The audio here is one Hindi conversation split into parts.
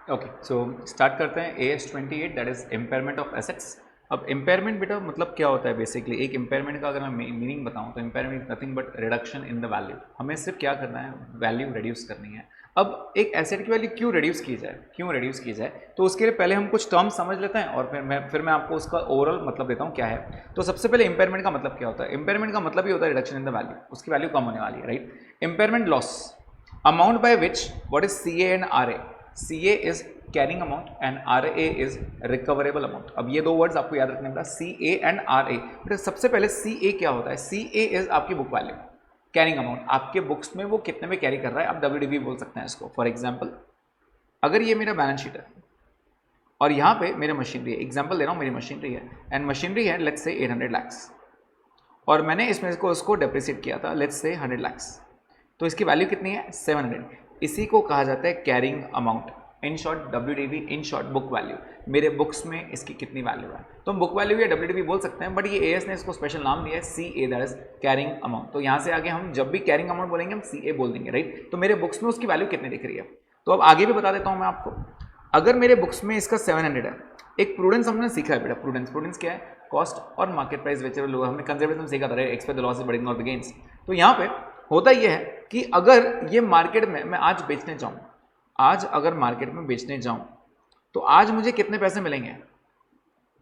ओके, सो स्टार्ट करते हैं। AS28 that is impairment of assets. अब इम्पेयरमेंट बेटा मतलब क्या होता है बेसिकली, एक इम्पेयरमेंट का अगर मैं मीनिंग बताऊं तो impairment is nothing but reduction in the value. हमें सिर्फ क्या करना है, वैल्यू रिड्यूस करनी है। अब एक एसेट की वैल्यू क्यों रिड्यूस की जाए, तो उसके लिए पहले हम कुछ टर्म्स समझ लेते हैं और फिर मैं आपको उसका ओवरऑल मतलब देता हूँ क्या है। तो सबसे पहले इम्पेयरमेंट का मतलब क्या होता है। इम्पेयरमेंट का मतलब ही होता है रिडक्शन इन द वैल्यू, उसकी वैल्यू कम होने वाली है, right. Impairment loss, amount by which what is CA and RA। CA is carrying amount and RA is recoverable amount. अब ये दो वर्ड्स आपको याद रखने का, CA एंड RA। बेटा सबसे पहले CA क्या होता है, CA इज आपकी बुक वैल्यू, कैरिंग अमाउंट, आपके बुक्स में वो कितने में कैरी कर रहा है, आप WDV बोल सकते हैं इसको। फॉर एग्जाम्पल अगर ये मेरा बैलेंस शीट है और यहाँ पे मेरा मशीनरी है, एग्जाम्पल दे रहा हूँ, मेरी मशीनरी है एंड मशीनरी है लेट्स से 800 lakhs और मैंने इसमें उसको डेप्रिसिएट किया था लेट्स से 100 lakhs, तो इसकी वैल्यू कितनी है 700। इसी को कहा जाता है carrying amount, in short WDV, in short book value. मेरे बुक्स में इसकी कितनी वैल्यू है, तो हम बुक वैल्यू या WDV बोल सकते हैं, बट ये AS ने इसको स्पेशल नाम दिया है CA that is carrying amount. तो यहाँ से आगे हम जब भी कैरिंग अमाउंट बोलेंगे हम CA बोल देंगे, राइट। तो मेरे बुक्स में उसकी वैल्यू कितनी दिख रही है, तो अब आगे भी बता देता हूँ मैं आपको। अगर मेरे बुक्स में इसका 700 है, एक प्रूडेंस हमने सीखा है बेटा, प्रूडेंस क्या है, कॉस्ट और मार्केट प्राइस विचेवर लो, हमने कंजर्वेटिज्म सीखा था, expect the loss is बड़िंग not the gains. तो यहाँ पे होता यह है कि अगर ये मार्केट में मैं आज बेचने जाऊँ, आज अगर मार्केट में बेचने जाऊँ तो आज मुझे कितने पैसे मिलेंगे,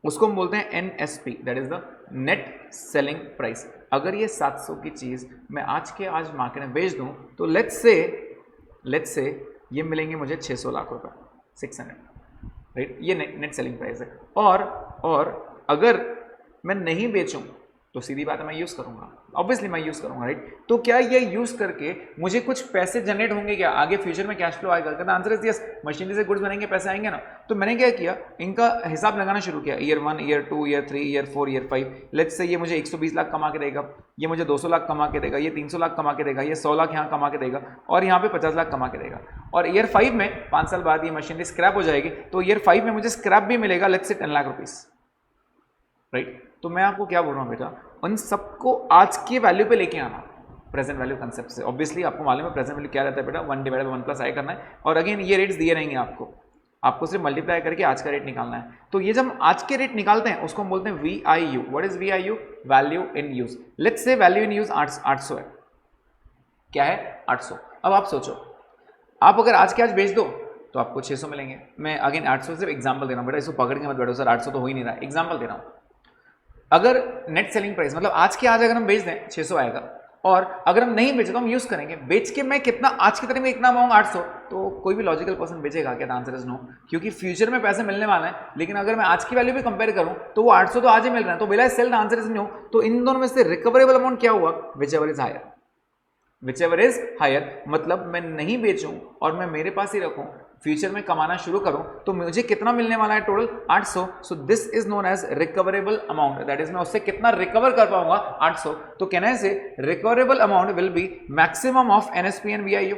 उसको हम बोलते हैं NSP that is the net selling price. अगर ये 700 की चीज़ मैं आज मार्केट में बेच दूँ तो लेट्स से ये मिलेंगे मुझे 600 लाख रुपए, 600, राइट। ये नेट सेलिंग प्राइस है। और अगर मैं नहीं बेचूं तो सीधी बात है मैं यूज़ करूंगा, ऑब्वियसली मैं यूज़ करूंगा, राइट। तो क्या ये यूज़ करके मुझे कुछ पैसे जनरेट होंगे, क्या आगे फ्यूचर में कैश फ्लो आएगा? कहता आंसर इज यस, मशीनरी से गुड्स बनेंगे, पैसे आएंगे ना। तो मैंने क्या किया, इनका हिसाब लगाना शुरू किया, year 1, year 2, year 3, year 4, year 5। Let's say ये मुझे 120 लाख कमा के देगा, ये मुझे 200 लाख कमा के देगा, ये 300 लाख कमा के देगा, ये 100 लाख यहाँ कमा के देगा और यहाँ पे 50 लाख कमा के देगा। और ईयर 5 में 5 साल बाद ये मशीनरी स्क्रैप हो जाएगी, तो ईयर 5 में मुझे स्क्रैप भी मिलेगा let's say 10 lakh rupees, right. तो मैं आपको क्या बोल रहा हूँ बेटा, उन सबको आज की वैल्यू पे लेके आना, प्रेजेंट वैल्यू कंसेप्ट से। ऑब्वियसली आपको मालूम है प्रेजेंट वैल्यू क्या रहता है बेटा, 1/1 + i करना है। और अगेन ये रेट्स दिए रहेंगे आपको सिर्फ मल्टीप्लाई करके आज का रेट निकालना है। तो ये जब आज के रेट निकालते हैं उसको हम बोलते हैं VIU। What is VIU? Value in use. Let's say value in use 800 है, क्या है 800। अब आप सोचो, आप अगर आज के आज बेच दो तो आपको 600 मिलेंगे। मैं अगेन 800 सिर्फ एग्जाम्पल दे रहा हूँ बेटा, इसको पकड़ के मत बैठो सर 800 तो हो ही नहीं रहा, एग्जाम्पल दे रहा हूँ। अगर नेट सेलिंग प्राइस मतलब आज के आज अगर हम बेच दें 600 आएगा, और अगर हम नहीं बेचे तो हम यूज करेंगे। बेच के मैं कितना आज की तारीख में इतना पाऊंगा 800, तो कोई भी लॉजिकल पर्सन बेचेगा क्या? आंसर इज नो, क्योंकि फ्यूचर में पैसे मिलने वाले हैं। लेकिन अगर मैं आज की वैल्यू भी कंपेयर करूं तो वो 800 तो आज ही मिल रहा है, तो बिला सेल आंसर इज नो। तो इन दोनों में से रिकवरेबल अमाउंट क्या हुआ? Whichever is higher, whichever is higher. मतलब मैं नहीं बेचूं और मैं मेरे पास ही रखूं, फ्यूचर में कमाना शुरू करूं तो मुझे कितना मिलने वाला है? Total 800। So this is known as recoverable amount, that is मैं उससे कितना रिकवर कर पाऊंगा 800। तो कहने से recoverable amount will be maximum of NSP and VIU।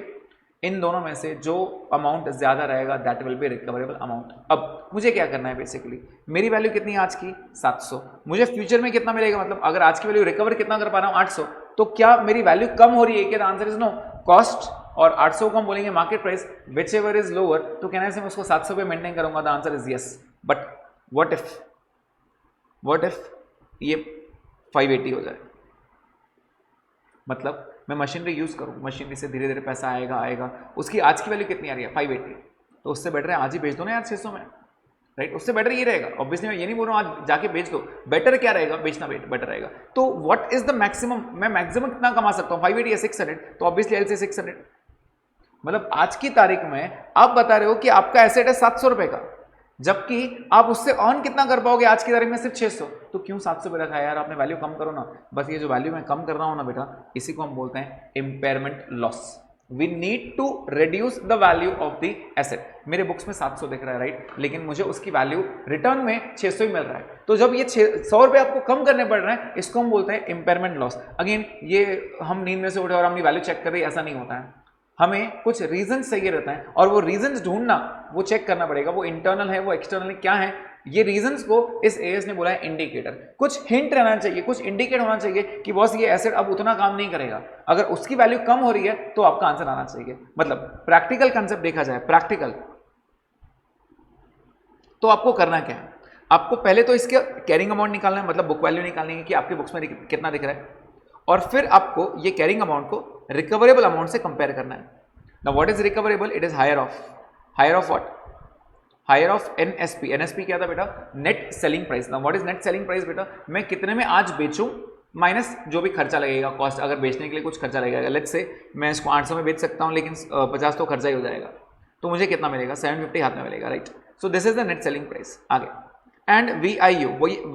इन दोनों में से जो अमाउंट ज्यादा रहेगा that will be recoverable amount. अब मुझे क्या करना है, बेसिकली मेरी वैल्यू कितनी है आज की 700, मुझे फ्यूचर में कितना मिलेगा? मतलब अगर आज की वैल्यू रिकवर कितना कर पा रहा हूँ 800, तो क्या मेरी वैल्यू कम हो रही है क्या? Answer is no. कॉस्ट और 800 को हम बोलेंगे market price, which ever is lower, तो कहने से मैं उसको 700 पे मेंटेन करूंगा। The answer is yes. But what if ये 580 हो जाए, मतलब मैं मशीनरी यूज करूं, मशीनरी से धीरे धीरे पैसा आएगा, उसकी आज की वैल्यू कितनी आ रही है 580, तो उससे बेटर है आज ही बेच दो ना यार 600 में, राइट। उससे बेटर ये रहेगा। ऑब्वियसली मैं ये नहीं बोल रहा हूँ आज जाके बेच दो, बेटर क्या रहेगा? बेचना बेटर रहेगा। तो व्हाट इज द मैक्सिमम, मैं मैक्सिमम कितना कमा सकता हूँ? 580 या 600, तो ऑब्वियसली एल से 600। मतलब आज की तारीख में आप बता रहे हो कि आपका एसेट है 700 रुपए का, जबकि आप उससे अर्न कितना कर पाओगे आज की तारीख में? सिर्फ 600। तो क्यों 700 पे रखा है यार आपने? वैल्यू कम करो ना। बस ये जो वैल्यू मैं कम कर रहा हूं ना बेटा, इसी को हम बोलते हैं impairment loss. We need to reduce the value of the asset. मेरे बुक्स में 700 दिख रहा है, राइट, लेकिन मुझे उसकी वैल्यू रिटर्न में 600 ही मिल रहा है। तो जब ये 100 रुपए आपको कम करने पड़ रहे हैं, इसको हम बोलते हैं इम्पेयरमेंट लॉस। अगेन ये हम नींद में से उठे और हमने वैल्यू चेक कर रही, ऐसा नहीं होता है। हमें कुछ रीजंस चाहिए रहता है और वो रीजंस ढूंढना, वो चेक करना पड़ेगा, वो इंटरनल है वो एक्सटर्नल है, क्या है। ये रीजंस को इस AS ने बोला है इंडिकेटर। कुछ हिंट रहना चाहिए, कुछ इंडिकेट होना चाहिए कि बॉस ये एसेट अब उतना काम नहीं करेगा। अगर उसकी वैल्यू कम हो रही है तो आपका आंसर आना चाहिए। मतलब प्रैक्टिकल कंसेप्ट देखा जाए, प्रैक्टिकल तो आपको करना क्या है, आपको पहले तो इसके कैरिंग अमाउंट निकालना है, मतलब बुक वैल्यू निकालनी है कि आपके बुक्स में कितना दिख रहा है, और फिर आपको ये कैरिंग अमाउंट को रिकवरेबल अमाउंट से कंपेयर करना है। Now what is recoverable, it is higher of what, higher of NSP. NSP क्या था बेटा, net selling price. Now what is net selling price बेटा, मैं कितने में आज बेचूं माइनस जो भी खर्चा लगेगा, कॉस्ट, अगर बेचने के लिए कुछ खर्चा लगेगा, लेट्स से मैं इसको 800 में बेच सकता हूं लेकिन 50 तो खर्चा ही हो जाएगा, तो मुझे कितना मिलेगा, 750 हाथ में मिलेगा, right. So this is the net selling price. आगे, and VIU,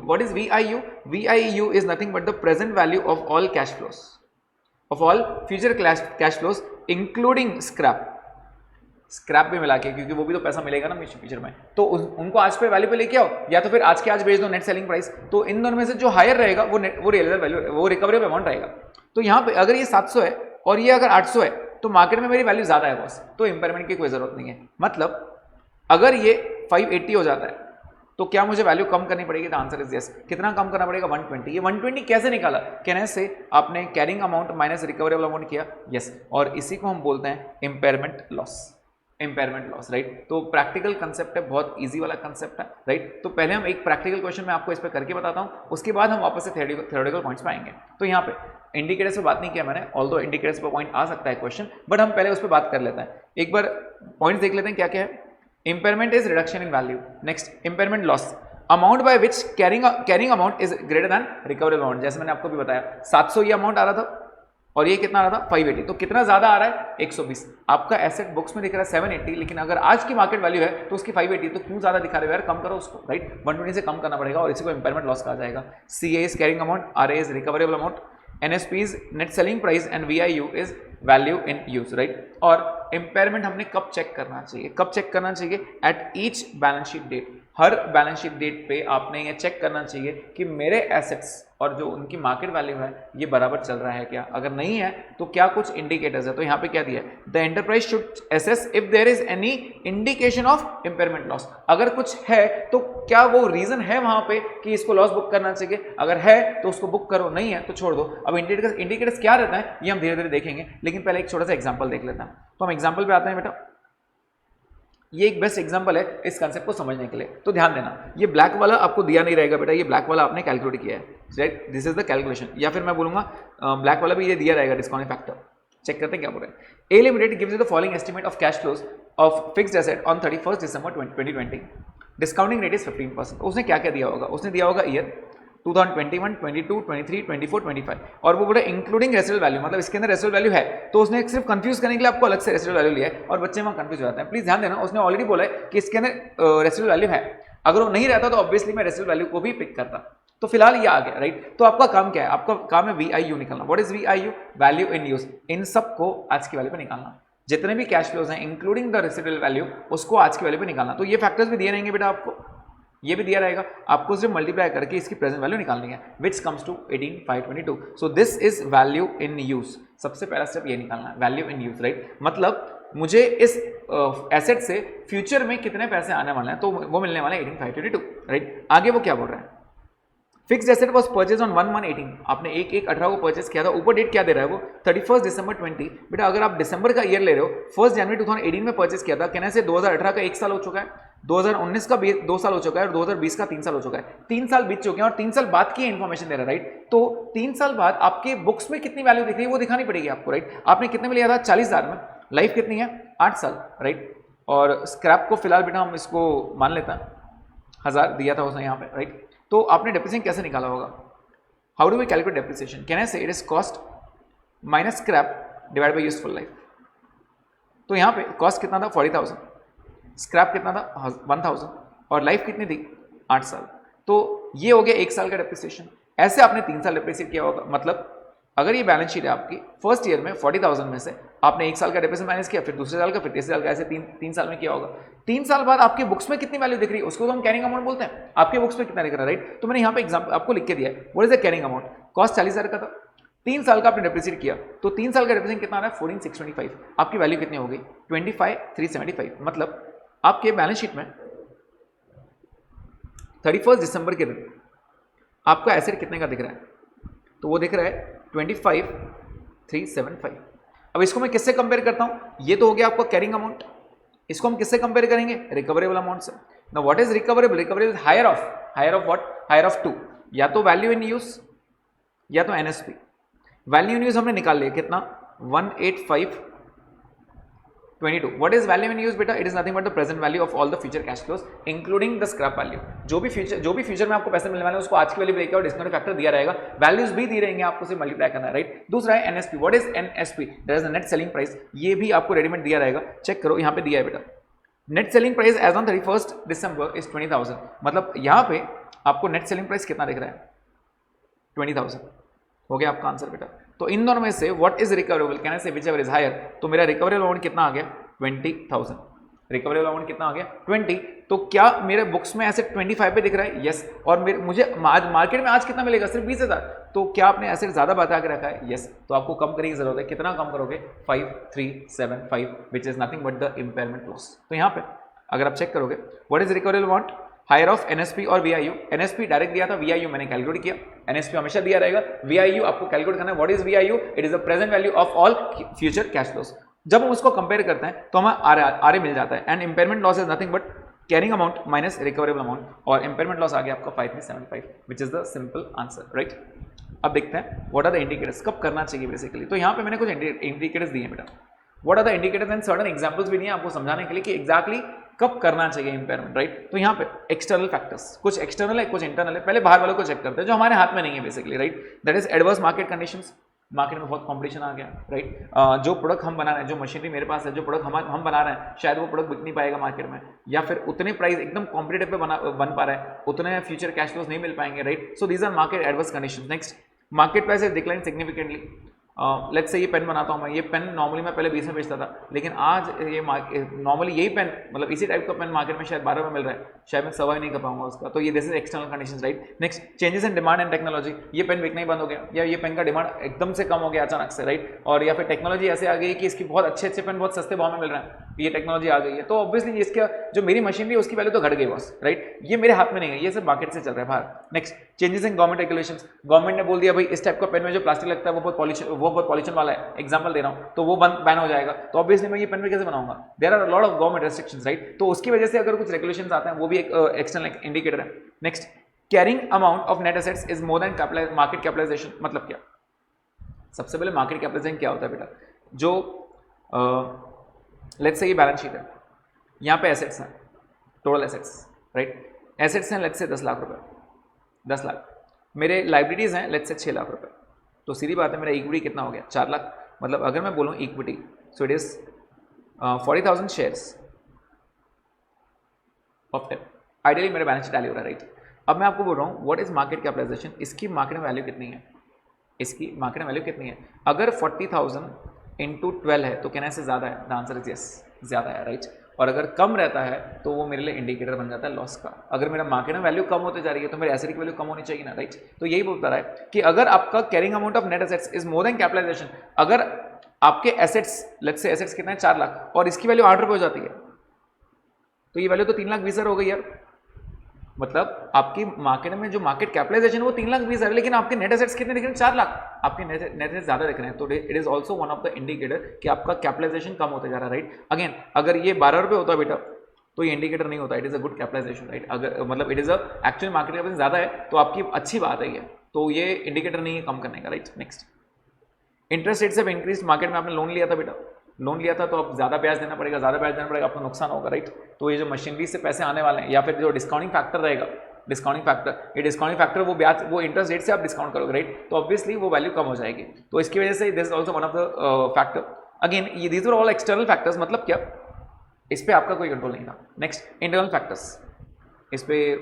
what is VIU? VIU is nothing but the present value of all cash flows, of all future cash flows including scrap भी मिला के, क्योंकि वो भी तो पैसा मिलेगा ना फ्यूचर में, तो उनको आज पे वैल्यू पे लेके आओ, या तो फिर आज के आज बेच दो, नेट सेलिंग प्राइस। तो इन दोनों में से जो हायर रहेगा वो रियलाइज्ड वैल्यू, वो रिकवरेबल अमाउंट रहेगा। तो यहाँ पे अगर ये 700 है और ये अगर 800 है तो मार्केट में मेरी वैल्यू ज्यादा है बॉस, तो इंपेयरमेंट की कोई जरूरत नहीं है। मतलब अगर ये 580 हो जाता है तो क्या मुझे वैल्यू कम करनी पड़ेगी? The answer is yes. कितना कम करना पड़ेगा? 120। ये 120 कैसे निकाला? कहने से आपने carrying amount minus recoverable amount किया, यस, और इसी को हम बोलते हैं impairment loss. Impairment loss, right. तो प्रैक्टिकल कंसेप्ट है, बहुत इजी वाला कंसेप्ट है, राइट। तो पहले हम एक प्रैक्टिकल क्वेश्चन में आपको इस पर करके बताता हूँ, उसके बाद हम वापस से थ्योरेटिकल पॉइंट्स पे आएंगे। तो यहाँ पे इंडिकेटर्स पे बात नहीं किया मैंने, ऑल्दो इंडिकेटर्स पे पॉइंट आ सकता है क्वेश्चन, बट हम पहले उस पर बात कर लेते हैं। एक बार पॉइंट्स देख लेते हैं क्या क्या है। Impairment is reduction in value. Next, impairment loss, amount by which carrying amount is greater than recoverable amount. जैसे मैंने आपको भी बताया 700 ये अमाउंट आ रहा था और ये कितना आ रहा था 580, तो कितना ज्यादा आ रहा है 120। आपका एसेट बुक्स में दिख रहा है 780, लेकिन अगर आज की मार्केट वैल्यू है तो उसकी 580, तो क्यों ज्यादा दिखा रहे हो यार, कम करो उसको, राइट। 120 से कम करना पड़ेगा और इसी को इम्पेयरमेंट लॉस कहा जाएगा। CA is carrying amount, RA is recoverable amount, NSP is net selling price and VIU is value in use, right. और इम्पेयरमेंट हमने कब चेक करना चाहिए? कब चेक करना चाहिए? At each balance sheet date. हर बैलेंस शीट डेट पे आपने ये चेक करना चाहिए कि मेरे एसेट्स और जो उनकी मार्केट वैल्यू है ये बराबर चल रहा है क्या। अगर नहीं है तो क्या कुछ इंडिकेटर्स है। तो यहाँ पे क्या दिया है, the enterprise should assess if there is any indication of impairment loss. अगर कुछ है तो क्या वो रीजन है वहां पे कि इसको लॉस बुक करना चाहिए, अगर है तो उसको बुक करो, नहीं है तो छोड़ दो। अब इंडिकेटर्स क्या रहता है ये हम धीरे धीरे देखेंगे, लेकिन पहले एक छोटा सा एग्जाम्पल देख लेते हैं। तो हम एग्जाम्पल पे आते हैं बेटा। ये एक बेस्ट एग्जांपल है इस कंसेप्ट को समझने के लिए। तो ध्यान देना, ये ब्लैक वाला आपको दिया नहीं रहेगा बेटा, ये ब्लैक वाला आपने कैलकुलेट किया है, right. This is the calculation, या फिर मैं बोलूंगा ब्लैक वाला भी ये दिया रहेगा डिस्काउंटिंग फैक्टर। चेक करते हैं क्या बोल रहे हैं। A limited gives you the following estimate of cash flows of fixed asset on 31 December 2020। Discounting rate is 15%। उसने क्या क्या दिया होगा? उसने दिया होगा ईयर 2021, 22, 23, 24, 25, और वो बोला इंक्लूडिंग रेसिडुअल वैल्यू, मतलब इसके अंदर रेसिडुअल वैल्यू है। तो उसने सिर्फ कंफ्यूज करने के लिए आपको अलग से रेसिडुअल वैल्यू लिया है और बच्चे वहां कंफ्यूज हो जाते हैं। प्लीज ध्यान देना, उसने ऑलरेडी बोला है कि इसके अंदर रेसिडुअल वैल्यू है। अगर वो नहीं रहता तो ऑब्वियसली मैं रेसिडुअल वैल्यू को भी पिक करता। तो फिलहाल ये आ गया, राइट। तो आपका काम क्या है? आपका काम है VIU निकालना। What is VIU? Value in use. इन सबको आज की वैल्यू पे निकालना, जितने भी कैश फ्लोज हैं इंक्लूडिंग द रेसिडुअल वैल्यू, उसको आज की वैल्यू पे निकालना। तो ये फैक्टर्स भी दिए रहेंगे बेटा, आपको ये भी दिया रहेगा, आपको सिर्फ मल्टीप्लाई करके इसकी प्रेजेंट वैल्यू निकालनी है, which comes to 18,522। So this is value in use. सबसे पहला स्टेप ये निकालना है, वैल्यू इन यूज, राइट। मतलब मुझे इस एसेट से फ्यूचर में कितने पैसे आने वाले हैं, तो वो मिलने वाले 18,522, राइट। आगे वो क्या बोल रहा है? Fixed asset was purchase on 1/1/18। आपने 1/1/18 को परचेज किया था। ऊपर डेट क्या दे रहा है वो? 31 दिसंबर 20। बेटा अगर आप दिसंबर का ईयर ले रहे हो, 1 जनवरी 2018 में परचेज किया था, कहने से 2018 का 1 साल हो चुका है, 2019 का 2 साल हो चुका है और 2020 का 3 साल हो चुका है। 3 साल बीत चुके हैं और 3 साल बाद की इन्फॉर्मेशन दे रहा है, राइट। तो 3 साल बाद आपके बुक्स में कितनी वैल्यू दिख रही है वो दिखानी पड़ेगी आपको, राइट। आपने कितने में लिया था? 40,000 में। लाइफ कितनी है? 8 साल, राइट। और स्क्रैप को फिलहाल बेटा हम इसको मान लेते हैं 1000 दिया था उसने यहाँ पे, राइट। तो आपने डेप्रिसिएशन कैसे निकाला होगा? How do we calculate depreciation? Can I say it is cost minus scrap divide by useful life. तो यहाँ पे कॉस्ट कितना था? 40,000, स्क्रैप कितना था? 1,000, और लाइफ कितनी थी? 8 साल। तो ये हो गया 1 साल का डेप्रिसिएशन। ऐसे आपने 3 साल डेप्रिसिएट किया होगा। मतलब अगर ये बैलेंस शीट है आपकी, फर्स्ट ईयर में 40,000 में से आपने 1 साल का डेप्रिसिएशन माइनस किया, फिर दूसरे साल का, फिर तीसरे साल का, ऐसे 3 साल में किया होगा। 3 साल बाद आपके बुक्स में कितनी वैल्यू दिख रही है उसको तो हम कैरिंग अमाउंट बोलते हैं। आपके बुक्स में कितना दिख रहा है, राइट। तो मैंने यहाँ पे एग्जाम्पल आपको लिख के दिया है। What is the carrying amount? Cost 40,000 का था, 3 साल का आपने डेप्रिसिएट किया, तो 3 साल का डेप्रिसिएशन कितना आ रहा है? 14,625। आपकी वैल्यू कितनी हो गई? 25,375। मतलब आपके बैलेंस शीट में 31 दिसंबर के दिन आपका एसेट कितने का दिख रहा है? तो वो दिख रहा है 25,375। अब इसको मैं किससे कंपेयर करता हूं? ये तो हो गया आपका कैरिंग अमाउंट। इसको हम किससे कंपेयर करेंगे? रिकवरेबल अमाउंट से। Now what is recoverable? Recoverable is higher of what? Higher of 2, या तो वैल्यू इन यूज या तो एनएसपी। वैल्यू इन यूज हमने निकाल लिया कितना? 18522। What is value in use बेटा? It is nothing but the present value of all the future cash flows including the scrap value. जो भी फ्यूचर में आपको पैसे मिलने वाले हैं उसको आज की वैल्यू लेके और डिस्काउंट फैक्टर दिया रहेगा, वैल्यूज भी दी रहेंगे, आपको सिर्फ मल्टीप्लाई करना है, राइट। दूसरा है NSP. What is NSP? That is the net selling price. ये भी आपको रेडीमेड दिया रहेगा, चेक करो, यहाँ पे दिया है बेटा। Net selling price as on 31 December is 20,000। मतलब यहाँ पे आपको नेट सेलिंग प्राइस कितना दिख रहा है? 20,000। हो गया आपका आंसर बेटा। तो इन दोनों में से what is recoverable? Can I से विच एवर इज हायर? तो मेरा रिकवरेबल अमाउंट कितना आ गया? 20,000। रिकवरेबल अमाउंट कितना आ गया? 20। तो क्या मेरे बुक्स में एसेट 25 पे दिख रहा है? यस। और मुझे मार्केट में आज कितना मिलेगा? सिर्फ 20,000। तो क्या आपने एसेट ज्यादा बता के रखा है? यस। तो आपको कम करने की जरूरत है। कितना कम करोगे? 5375, which is nothing but the impairment loss. तो यहाँ पे अगर आप चेक करोगे what is recoverable amount? Higher of NSP और वीआईयू। एनएसपी डायरेक्ट दिया था, वीआईयू मैंने कैलकुलेट किया। एनएसपी हमेशा दिया रहेगा, वीआईयू आपको कैलकुलेट करना है। What is VIU? It is the present value of all future cash flows. जब हम उसको कंपेयर करते हैं तो हमें आरए मिल जाता है। And impairment loss is nothing but carrying amount minus recoverable amount, और इम्पेयरमेंट लॉस आ गया आपका 5375, which is the simple answer, right. अब देखते हैं व्हाट आर द इंडिकेटर्स, कब करना चाहिए बेसिकली। तो यहाँ पे मैंने कुछ इंडिकेटर्स दिए हैं बेटा। What are the indicators and certain examples भी दिए आपको समझाने के लिए कि एग्जैक्टली कब करना चाहिए इंपेयरमेंट, राइट। तो यहाँ पे एक्सटर्नल फैक्टर्स, कुछ एक्सटर्नल है कुछ इंटरनल है। पहले बाहर वालों को चेक करते हैं जो हमारे हाथ में नहीं है basically, right. That is adverse market conditions. Market में बहुत कंपटीशन आ गया, राइट। जो प्रोडक्ट हम बना रहे हैं, जो मशीनरी मेरे पास है, जो प्रोडक्ट हम बना रहे हैं, शायद वो प्रोडक्ट बिक नहीं पाएगा मार्केट में, या फिर उतने प्राइस एकदम कॉम्पिटेटिव पे बन पा रहा है, उतने फ्यूचर कैश फ्लोज नहीं मिल पाएंगे, right. So these are market adverse conditions. Next, market price is decline significantly. Let's say ये पेन बनाता हूँ मैं, ये पेन नॉर्मली मैं पहले 20 में बेचता था, लेकिन आज ये नॉर्मली यही पेन, मतलब इसी टाइप का पेन मार्केट में शायद 12 में मिल रहा है, शायद मैं सर्वाइव नहीं कर पाऊंगा उसका। तो ये this is external conditions, right. Next, changes in demand and technology. ये पेन बिकना ही बंद हो गया, या ये पेन का डिमांड एकदम से कम हो गया अचानक से, राइट। और या फिर टेक्नोलॉजी ऐसे आ गई कि इसकी बहुत अच्छे पेन बहुत सस्ते भाव में मिल रहे हैं, ये टेक्नोलॉजी आ गई है। तो ऑब्वियसली इसका जो मेरी मशीनरी है उसकी वैल्यू तो घट गई बॉस, राइट। ये मेरे हाथ में नहीं है, ये सब मार्केट से चल रहा है बाहर। Next, changes in government regulations. Government ने बोल दिया भाई इस टाइप का पेन में जो प्लास्टिक लगता है वो बहुत पॉल्यूशन वाला है, एग्जांपल दे रहा हूं, तो वो बैन हो जाएगा। तो ऑब्वियसली मैं ये पेन में कैसे बनाऊंगा? There are lot of government restrictions, right. तो उसकी वजह से अगर कुछ रेगुलेशंस आते हैं वो भी एक एक्सटर्नल इंडिकेटर है। Next, carrying amount of net assets is more than market capitalisation. मतलब क्या? सबसे पहले मार्केट कैपिटलाइजेशन क्या होता है बेटा? जो लेट्स से ये बैलेंस शीट है, यहाँ पे एसेट्स हैं, टोटल एसेट्स, राइट। एसेट्स हैं लेट्स से 10 लाख रुपए, 10 लाख। मेरे लाइबिलिटीज हैं लेट्स से 6 लाख रुपए। तो सीधी बात है मेरा इक्विटी कितना हो गया? 4 लाख। मतलब अगर मैं बोलूँ equity, so it is 40,000 shares of tape. Ideally मेरे बैलेंस शीट टैली हो रहा है, राइट। अब मैं आपको बोल रहा हूँ व्हाट इज मार्केट कैपिटलाइजेशन, इसकी मार्केट में वैल्यू कितनी है? इसकी मार्केट में वैल्यू कितनी है? अगर 40,000 इंटू 12 है तो कहने से ज़्यादा है, द आंसर इज यस, ज़्यादा है, राइट। और अगर कम रहता है तो वो मेरे लिए इंडिकेटर बन जाता है लॉस का। अगर मेरा मार्केट में वैल्यू कम होते जा रही है तो मेरे एसेट की वैल्यू कम होनी चाहिए ना, राइट। तो यही बोलता रहा है कि अगर आपका carrying amount of net assets is more than capitalisation, अगर आपके एसेट्स लेट्स से एसेट्स कितना है? 4 लाख, और इसकी वैल्यू 8 रुपये हो जाती है, तो ये वैल्यू तो 3,20,000 हो गई यार। मतलब आपकी मार्केट में जो मार्केट कैपिटलाइजेशन वो 3,20,000, लेकिन आपके नेट एसेट्स कितने दिख रहे हैं? 4 लाख। आपके नेट एसेट्स ज्यादा दिख रहे हैं, तो it is also one of the indicator कि आपका कैपिटलाइजेशन कम होते जा रहा है, राइट। अगेन अगर ये 12 रुपये होता है बेटा तो ये इंडिकेटर नहीं होता, it is a good capitalisation, right. अगर मतलब it is a actual market capitalisation ज्यादा है तो आपकी अच्छी बात है ये, तो ये इंडिकेटर नहीं है कम करने का, right. Next, interest rates have increased. Market में आपने लोन लिया था बेटा, लोन लिया था तो अब ज़्यादा ब्याज देना पड़ेगा, ज़्यादा ब्याज देना पड़ेगा, आपको नुकसान होगा, राइट। तो ये जो मशीनरी से पैसे आने वाले हैं, या फिर जो डिस्काउंटिंग फैक्टर रहेगा, डिस्काउंटिंग फैक्टर, ये डिस्काउंटिंग फैक्टर वो ब्याज, वो इंटरेस्ट रेट से आप डिस्काउंट करोगे, राइट। तो ऑब्वियसली वो वैल्यू कम हो जाएगी, तो इसकी वजह से this is also one of the factor. Again ये these are all external factors, मतलब क्या? इस पर आपका कोई कंट्रोल नहीं था। नेक्स्ट, इंटरनल फैक्टर्स, इस पे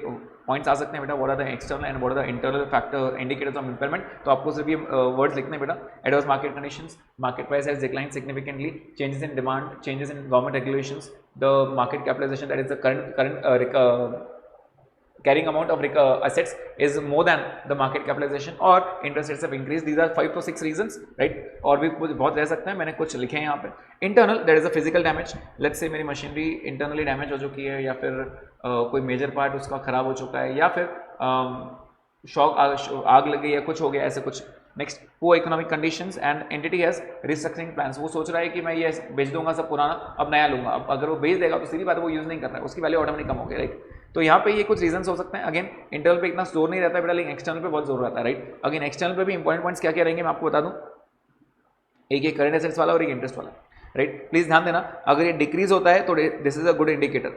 पॉइंट्स आ सकते हैं बेटा, what are the external and what are the internal factor indicators of impairment. तो आपको सिर्फ ये वर्ड्स लिखने हैं बेटा। Adverse market conditions, market price has decline significantly, changes in demand, changes in government regulations, the market capitalization that is the current carrying amount of assets is more than the market capitalization, or interest rates have increased. These are 5 to 6 reasons, right। और भी कुछ बहुत रह सकते हैं, मैंने कुछ लिखे हैं यहाँ पे। Internal, that is a physical damage. Let's say मेरी मशीनरी इंटरनली डैमेज हो चुकी है, या फिर कोई मेजर पार्ट उसका खराब हो चुका है, या फिर शॉक आग लग गई या कुछ हो गया, ऐसे कुछ next, poor economic conditions and entity has restructuring plans, वो सोच रहा है कि मैं ये बेच दूंगा सब पुराना, अब नया लूंगा। अब अगर वो बेच देगा तो सीधी बात है वो यूज़ नहीं कर रहा है, उसकी वैल्यू ऑटोमेटिक कम हो गई, राइट। तो यहाँ पे ये कुछ रीजंस हो सकते हैं। अगेन इंटरनल पे इतना जोर नहीं रहता बेटा, लेकिन एक्सटर्नल पे बहुत जोर रहता है, राइट। अगेन एक्सटर्नल पे भी इंपॉर्टेंट पॉइंट्स क्या क्या रहेंगे मैं आपको बता दूँ, एक ये करंट एसेट्स वाला और एक इंटरेस्ट वाला, राइट। प्लीज ध्यान देना, अगर ये डिक्रीज होता है तो this is a good indicator,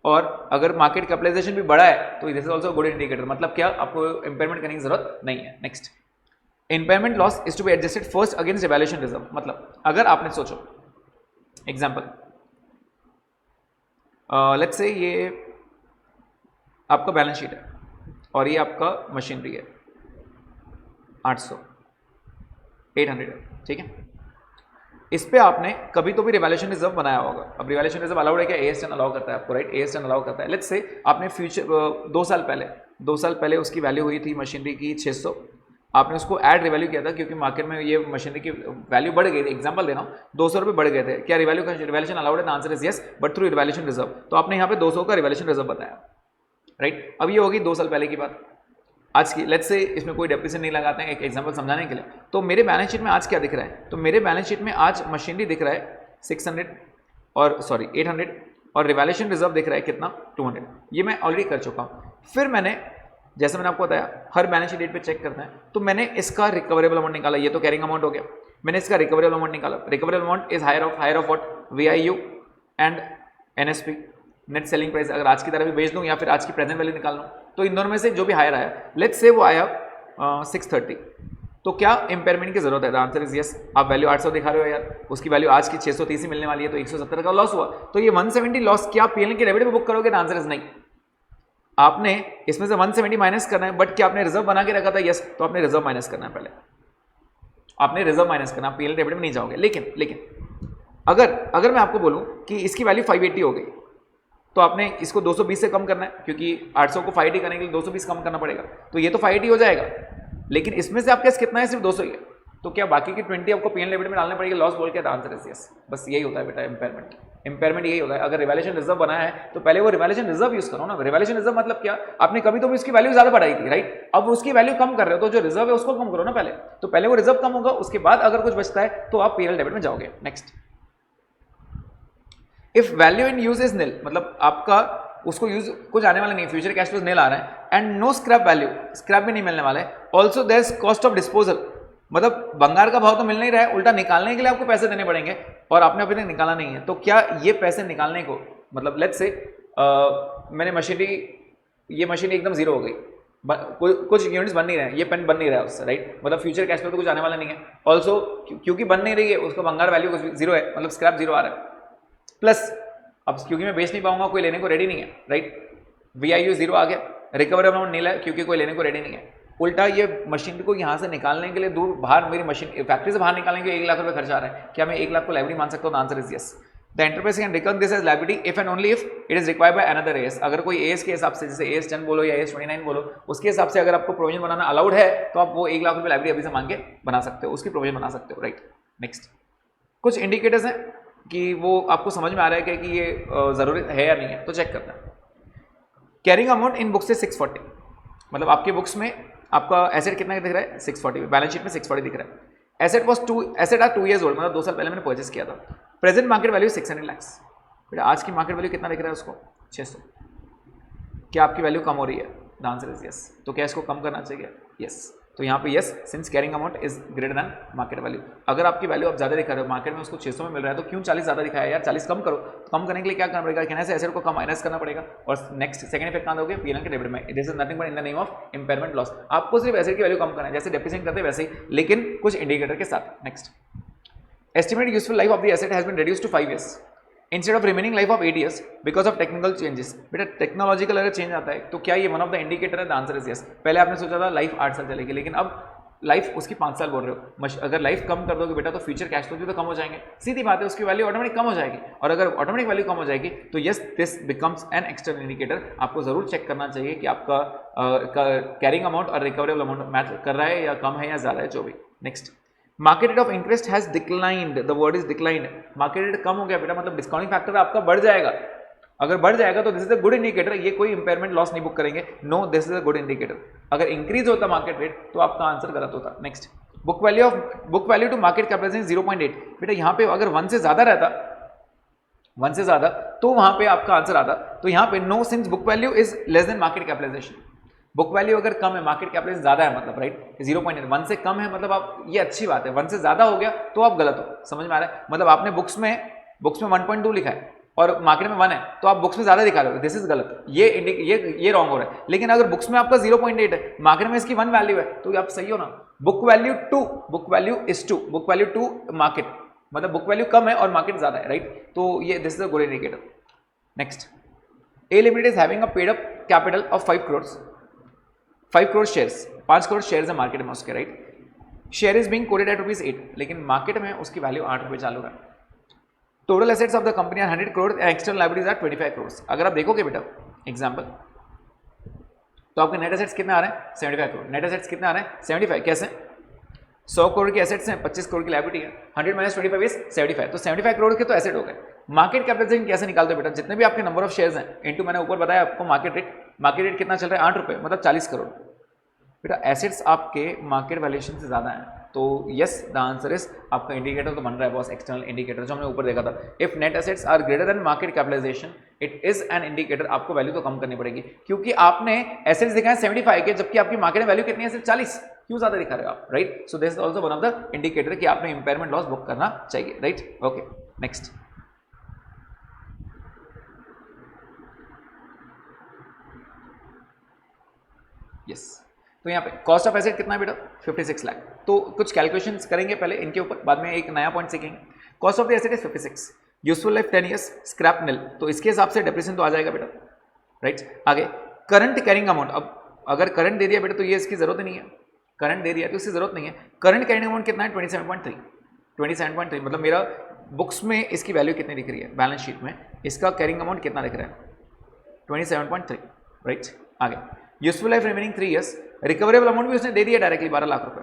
और अगर मार्केट कैपिटलाइजेशन भी बढ़ा है तो this is also good indicator. मतलब क्या, आपको इंपेयरमेंट करने की जरूरत नहीं है। Next, impairment loss is to be adjusted first against evaluation reserve. मतलब अगर आपने सोचो एग्जांपल, लेट्स से ये आपका बैलेंस शीट है और ये आपका मशीनरी है 800 800 है, ठीक है। इस पे आपने कभी तो भी रिवैल्यूएशन रिजर्व बनाया होगा। अब रिवैल्यूएशन रिजर्व अलाउड है क्या, AS10 अलाउ करता है आपको, राइट। AS10 अलाउ करता है। लेट्स से आपने फ्यूचर 2 साल पहले उसकी वैल्यू हुई थी मशीनरी की 600, आपने उसको ऐड रिवैल्यू किया था क्योंकि मार्केट में ये मशीनरी की वैल्यू बढ़ गई थी। एग्जांपल दे रहा हूँ, 200 रुपये बढ़ गए थे, क्या रिवैल्यूएशन अलाउड है? The answer is yes, but through revaluation reserve. तो आपने यहाँ पे 200 का रिवैल्यूएशन रिजर्व बताया, राइट। अब ये होगी 2 साल पहले की बात। आज की लेट्स से इसमें कोई डेप्रिसिएशन नहीं लगाते हैं, एक एग्जांपल समझाने के लिए। तो मेरे बैलेंस शीट में आज क्या दिख रहा है, तो मेरे बैलेंस शीट में आज मशीनरी दिख रहा है 600 और 800, और रिवैल्यूएशन रिजर्व दिख रहा है कितना, 200। ये मैं ऑलरेडी कर चुका हूँ। फिर मैंने, जैसे मैंने आपको बताया, हर बैलेंस शीट डेट पे चेक करते हैं, तो मैंने इसका रिकवरेबल अमाउंट निकाला। ये तो कैरिंग अमाउंट हो गया, मैंने इसका रिकवरेबल अमाउंट निकाला। Recoverable amount is higher of what, VIU and NSP, net selling price. अगर आज की तरह भी बेच दूं या फिर आज की प्रेजेंट वैल्यू निकाल लूं, तो इन दोनों में से जो भी हायर आया, लेट्स से वो आया 630, तो क्या इंपेयरमेंट की जरूरत है? The answer is yes. आप वैल्यू 800 दिखा रहे हो यार, उसकी वैल्यू आज की 630 ही मिलने वाली है, तो 170 का लॉस हुआ। तो ये 170 लॉस क्या आप PL के डेबिट में बुक करोगे? द आंसर इज नहीं। आपने इसमें से 170 माइनस करना है, बट क्या आपने रिजर्व बना के रखा था? यस, तो आपने रिजर्व माइनस करना है, पहले आपने रिजर्व माइनस करना, PL डेबिट में नहीं जाओगे। लेकिन अगर मैं आपको बोलूं कि इसकी वैल्यू 580 हो गई, तो आपने इसको 220 से कम करना है, क्योंकि 800 को 580 करने के लिए 220 कम करना पड़ेगा, तो ये तो 580 हो जाएगा। लेकिन इसमें से आपके पास कितना है? सिर्फ 200 ही है, तो क्या बाकी की 20 आपको PL डेबिट में डालने पड़ेगी लॉस बोल के? The answer is yes. बस यही होता है बेटा इंपेयरमेंट यही होता है। अगर रिवैल्यूएशन रिजर्व बनाया है तो पहले वो रिवैल्यूएशन रिजर्व यूज करो ना। रिवैल्यूएशन रिजर्व मतलब क्या, आपने कभी तो भी उसकी वैल्यू ज्यादा बढ़ाई थी, राइट। अब उसकी वैल्यू कम कर रहे हो, तो जो रिजर्व है उसको कम करो ना पहले। तो पहले वो रिजर्व कम होगा, उसके बाद अगर कुछ बचता है तो आप PL डेबिट में जाओगे। Next, if value in use is nil, मतलब आपका उसको यूज कुछ आने वाला नहीं, फ्यूचर कैश फ्लोज निल आ रहा है, and no scrap value, scrap भी नहीं मिलने वाला है। Also there is cost of disposal, मतलब भंगार का भाव तो मिल नहीं रहा है, उल्टा निकालने के लिए आपको पैसे देने पड़ेंगे, और आपने अभी तक निकाला नहीं है। तो क्या ये पैसे निकालने को, मतलब लेट्स से मैंने मशीनरी, ये मशीनरी एकदम जीरो हो गई, कुछ यूनिट्स बन नहीं रहे हैं, ये पेन बन नहीं रहा है उससे, राइट। मतलब फ्यूचर कैश फ्लो तो कुछ आने वाला नहीं है। ऑल्सो क्योंकि बन नहीं रही है, उसका भंगार वैल्यू कुछ जीरो है, मतलब स्क्रैप जीरो आ रहा है। प्लस अब क्योंकि मैं बेच नहीं पाऊंगा, कोई लेने को रेडी नहीं है, राइट। VIU जीरो आ गया, रिकवरी अमाउंट नील है क्योंकि कोई लेने को रेडी नहीं है। उल्टा ये मशीन को यहाँ से निकालने के लिए दूर बाहर, मेरी मशीन फैक्ट्री से बाहर निकालने के लिए 1 लाख रुपए खर्च आ रहा है, क्या मैं 1 लाख को लाइबिलिटी मान सकता हूँ? Answer is yes. The enterprise can reckon this as liability if and only if it is required by another AS। अगर कोई AS के हिसाब से, जैसे AS10 बोलो या AS29 बोलो, उसके हिसाब से अगर आपको प्रोविजन बनाना अलाउड है, तो आप वो 1 लाख रुपए लाइबिलिटी अभी से मांग के बना सकते हो, उसकी प्रोविजन बना सकते हो, राइट। नेक्स्ट, कुछ इंडिकेटर्स हैं कि वो आपको समझ में आ रहा है कि ये जरूरी है या नहीं है, तो चेक करते हैं। कैरिंग अमाउंट इन बुक्स से 640, मतलब आपके बुक्स में आपका एसेट कितना दिख रहा है? 640, बैलेंस शीट में 640 दिख रहा है। एसेट आर 2 years ओल्ड, मतलब 2 साल पहले मैंने परचेस किया था। प्रेजेंट मार्केट वैल्यू 600 lakhs, बेटा आज की मार्केट वैल्यू कितना दिख रहा है उसको? 600। क्या आपकी वैल्यू कम हो रही है? The answer is yes. तो क्या इसको कम करना चाहिए? यस। तो यहाँ पे yes, since carrying amount is greater than market value. अगर आपकी वैल्यू आप ज्यादा दिखा रहे हो, मार्केट में उसको 600 में मिल रहा है, तो क्यों 40 ज्यादा दिखाया यार? 40 कम करो। तो कम करने के लिए क्या करना पड़ेगा? कहने से एसेट को कम माइनस करना पड़ेगा, और नेक्स्ट सेकंड इफेक्ट कहाँ दोगे? PL के डेबिट में। This is nothing but in the name of impairment loss. आपको सिर्फ एसेट की वैल्यू कम करना है, जैसे डेप्रिसिएशन करते हैं वैसे ही, लेकिन कुछ इंडिकेटर के साथ। Next, estimated useful life of the asset has been reduced to 5 years instead of remaining life of 8 years because of technical changes. बेटा टेक्नोलॉजिकल अगर चेंज आता है तो क्या ये वन ऑफ द इंडिकेटर है? The answer is yes. पहले आपने सोचा था लाइफ 8 साल चलेगी, लेकिन अब लाइफ उसकी 5 साल बोल रहे हो। अगर लाइफ कम कर दोगे बेटा तो फ्यूचर कैश फ्लो भी तो कम हो जाएंगे, सीधी बात है, उसकी वैल्यू ऑटोमेटिक कम हो जाएगी। और अगर ऑटोमेटिक वैल्यू कम हो जाएगी तो yes, this becomes an external indicator. आपको जरूर चेक करना चाहिए कि आपका कैरिंग अमाउंट और रिकवरेबल अमाउंट मैच कर रहा है या कम है या ज्यादा है, जो भी। Next, market rate of interest has declined, the word is declined. Market rate कम हो गया बेटा, मतलब डिस्काउंटिंग फैक्टर आपका बढ़ जाएगा। अगर बढ़ जाएगा तो this is a good indicator, ये कोई इंपेयरमेंट लॉस नहीं बुक करेंगे, no this is a good indicator. अगर इंक्रीज होता मार्केट रेट तो आपका आंसर गलत होता। Next, book value to market capitalization 0.8, बेटा यहाँ पे अगर 1 से ज्यादा रहता, 1 से ज्यादा, तो वहां पे आपका आंसर आता। तो यहाँ पे no since book value is less than market capitalization, book value अगर कम है मार्केट कैपिटलाइजेशन ज्यादा है मतलब, राइट 0.8, 1 से कम है मतलब आप, ये अच्छी बात है, 1 से ज्यादा हो गया तो आप गलत हो, समझ में आ रहा है? मतलब आपने बुक्स में 1.2 लिखा है और मार्केट में 1 है तो आप बुक्स में ज्यादा दिखा रहे हो, दिस इज गलत, ये रॉन्ग हो रहा है। लेकिन अगर बुक्स में आपका 0.8 है, मार्केट में इसकी 1 वैल्यू है, तो आप सही हो ना। बुक वैल्यू टू मार्केट, मतलब बुक वैल्यू कम है और मार्केट ज्यादा है, राइट? तो ये this is a good indicator. Next, A limited is having a paid up capital of 5 crore shares, 5 crore shares है मार्केट में उसके, right? Share is being quoted at ₹8, लेकिन मार्केट में उसकी वैल्यू 8 रुपये चालू है। Total assets of the company are 100 crore and external liabilities are 25 crore. अगर आप देखोगे बेटा एग्जांपल, तो आपके नेट एसेट्स कितने आ रहे हैं? 75 करोड़। नेट एसेट्स कितने आ रहे हैं? 75। कैसे? 100 करोड़ के एसेट्स हैं, 25 करोड़ की लायबिलिटी है, 100 माइनस 25 इज 75, तो 75 करोड़ के तो एसेट हो गए। मार्केट कैपिटलाइजेशन कैसे निकालते हो बेटा? जितने भी आपके नंबर ऑफ शेयर्स हैं इनटू, मैंने ऊपर बताया आपको मार्केट रेट कितना चल रहा है? 8 रुपये, मतलब 40 करोड़। बेटा एसेट्स आपके मार्केट वैल्यूएशन से ज्यादा है, तो यस द आंसर इज, आपका इंडिकेटर तो बन रहा है बॉस, एक्सटर्नल इंडिकेटर जो हमने ऊपर देखा था। If net assets are greater than market capitalization it is an indicator, आपको वैल्यू तो कम करनी पड़ेगी, क्योंकि आपने एसेट्स दिखाए 75 के, जबकि आपकी मार्केट वैल्यू कितनी है? सिर्फ 40, क्यों ज्यादा दिखा रहे हो आप, right? So this is also one of the indicator कि आपने इंपेयरमेंट लॉस बुक करना चाहिए, राइट? ओके, नेक्स्ट, यस तो यहाँ पे कॉस्ट ऑफ एसेट कितना है बेटा? 56 लाख। तो कुछ कैलकुलेशंस करेंगे पहले इनके ऊपर, बाद में एक नया पॉइंट सीखेंगे। Cost of the asset is 56, useful life 10 years, scrap nil, तो इसके हिसाब से डेप्रिसिएशन तो आ जाएगा बेटा, राइट? आगे करंट कैरिंग अमाउंट, अब अगर करंट दे दिया बेटा तो ये इसकी जरूरत नहीं है, करंट दे दिया तो इसकी जरूरत नहीं है। करंट कैरिंग अमाउंट कितना है? 27.3, मतलब मेरा बुक्स में इसकी वैल्यू कितनी दिख रही है? बैलेंस शीट में इसका कैरिंग अमाउंट कितना दिख रहा है? 27.3, राइट? आगे useful life remaining 3 years, recoverable amount भी उसने दे दिया डायरेक्टली 12 लाख रुपए।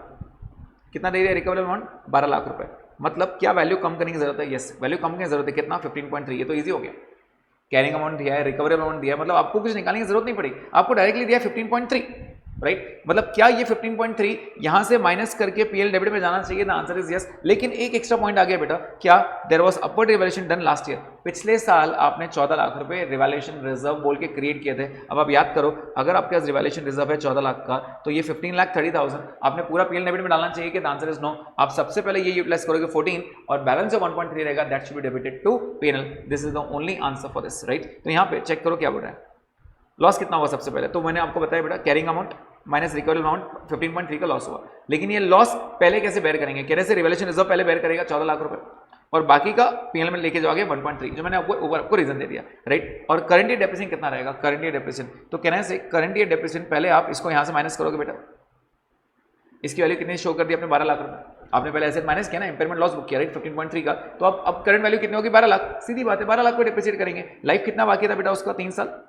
कितना दे दिया रिकवरेबल अमाउंट? 12 लाख रुपए। मतलब क्या वैल्यू कम करने की जरूरत है? यस, वैल्यू कम करने की जरूरत है। कितना? 15.3, ये तो इजी हो गया। कैरिंग अमाउंट दिया है, रिकवरेबल अमाउंट दिया है, मतलब आपको कुछ निकालने की जरूरत नहीं पड़ी, आपको डायरेक्टली दिया 15.3, राइट? मतलब क्या ये 15.3 यहां से माइनस करके पीएल डेबिट में जाना चाहिए? The answer is yes. लेकिन एक एक्स्ट्रा पॉइंट आ गया बेटा, क्या? There was upward revaluation done last year, पिछले साल आपने 14 लाख रुपए रिवैल्यूएशन रिजर्व बोल के क्रिएट किए थे। अब आप याद करो, अगर आपके पास रिवैल्यूएशन रिजर्व है 14 लाख का, तो ये 15,30,000 आपने पूरा पीएल डेबिट में डालना चाहिए कि द आंसर इज नो। आप सबसे पहले ये यूटिलाइज करोगे 14 और बैलेंस जो 1.3 रहेगा that should be debited to PNL. This is the only answer for this, right? तो यहाँ पे चेक करो क्या बोल रहा है, लॉस कितना होगा सबसे पहले। तो मैंने आपको बताया बेटा carrying amount minus recoverable amount 15.3 का लॉस हुआ, लेकिन ये लॉस पहले कैसे बेयर करेंगे? कहने से रिवैल्यूएशन रिजर्व पहले बेयर करेगा 14 लाख रुपए और बाकी का पीएल में लेके जाओगे 1.3, जो मैंने आपको रीजन दे दिया, राइट? और करंट ईयर डेप्रिसिएशन कितना रहेगा? करंट ईयर डेप्रिसिएशन, तो कहने से करंट ईयर डेप्रिसिएशन पहले आप इसको यहां से माइनस करोगे बेटा, इसकी वैल्यू कितनी शो कर दी आपने? 12 लाख रुपए। आपने पहले एसेट माइनस किया ना, इंपेयरमेंट लॉस बुक किया, राइट? 15.3 का, तो अब करंट वैल्यू कितनी होगी? 12 लाख। सीधी बात है, 12 लाख को डेप्रिसिएट करेंगे। लाइफ कितना बाकी था बेटा उसका? 3 साल।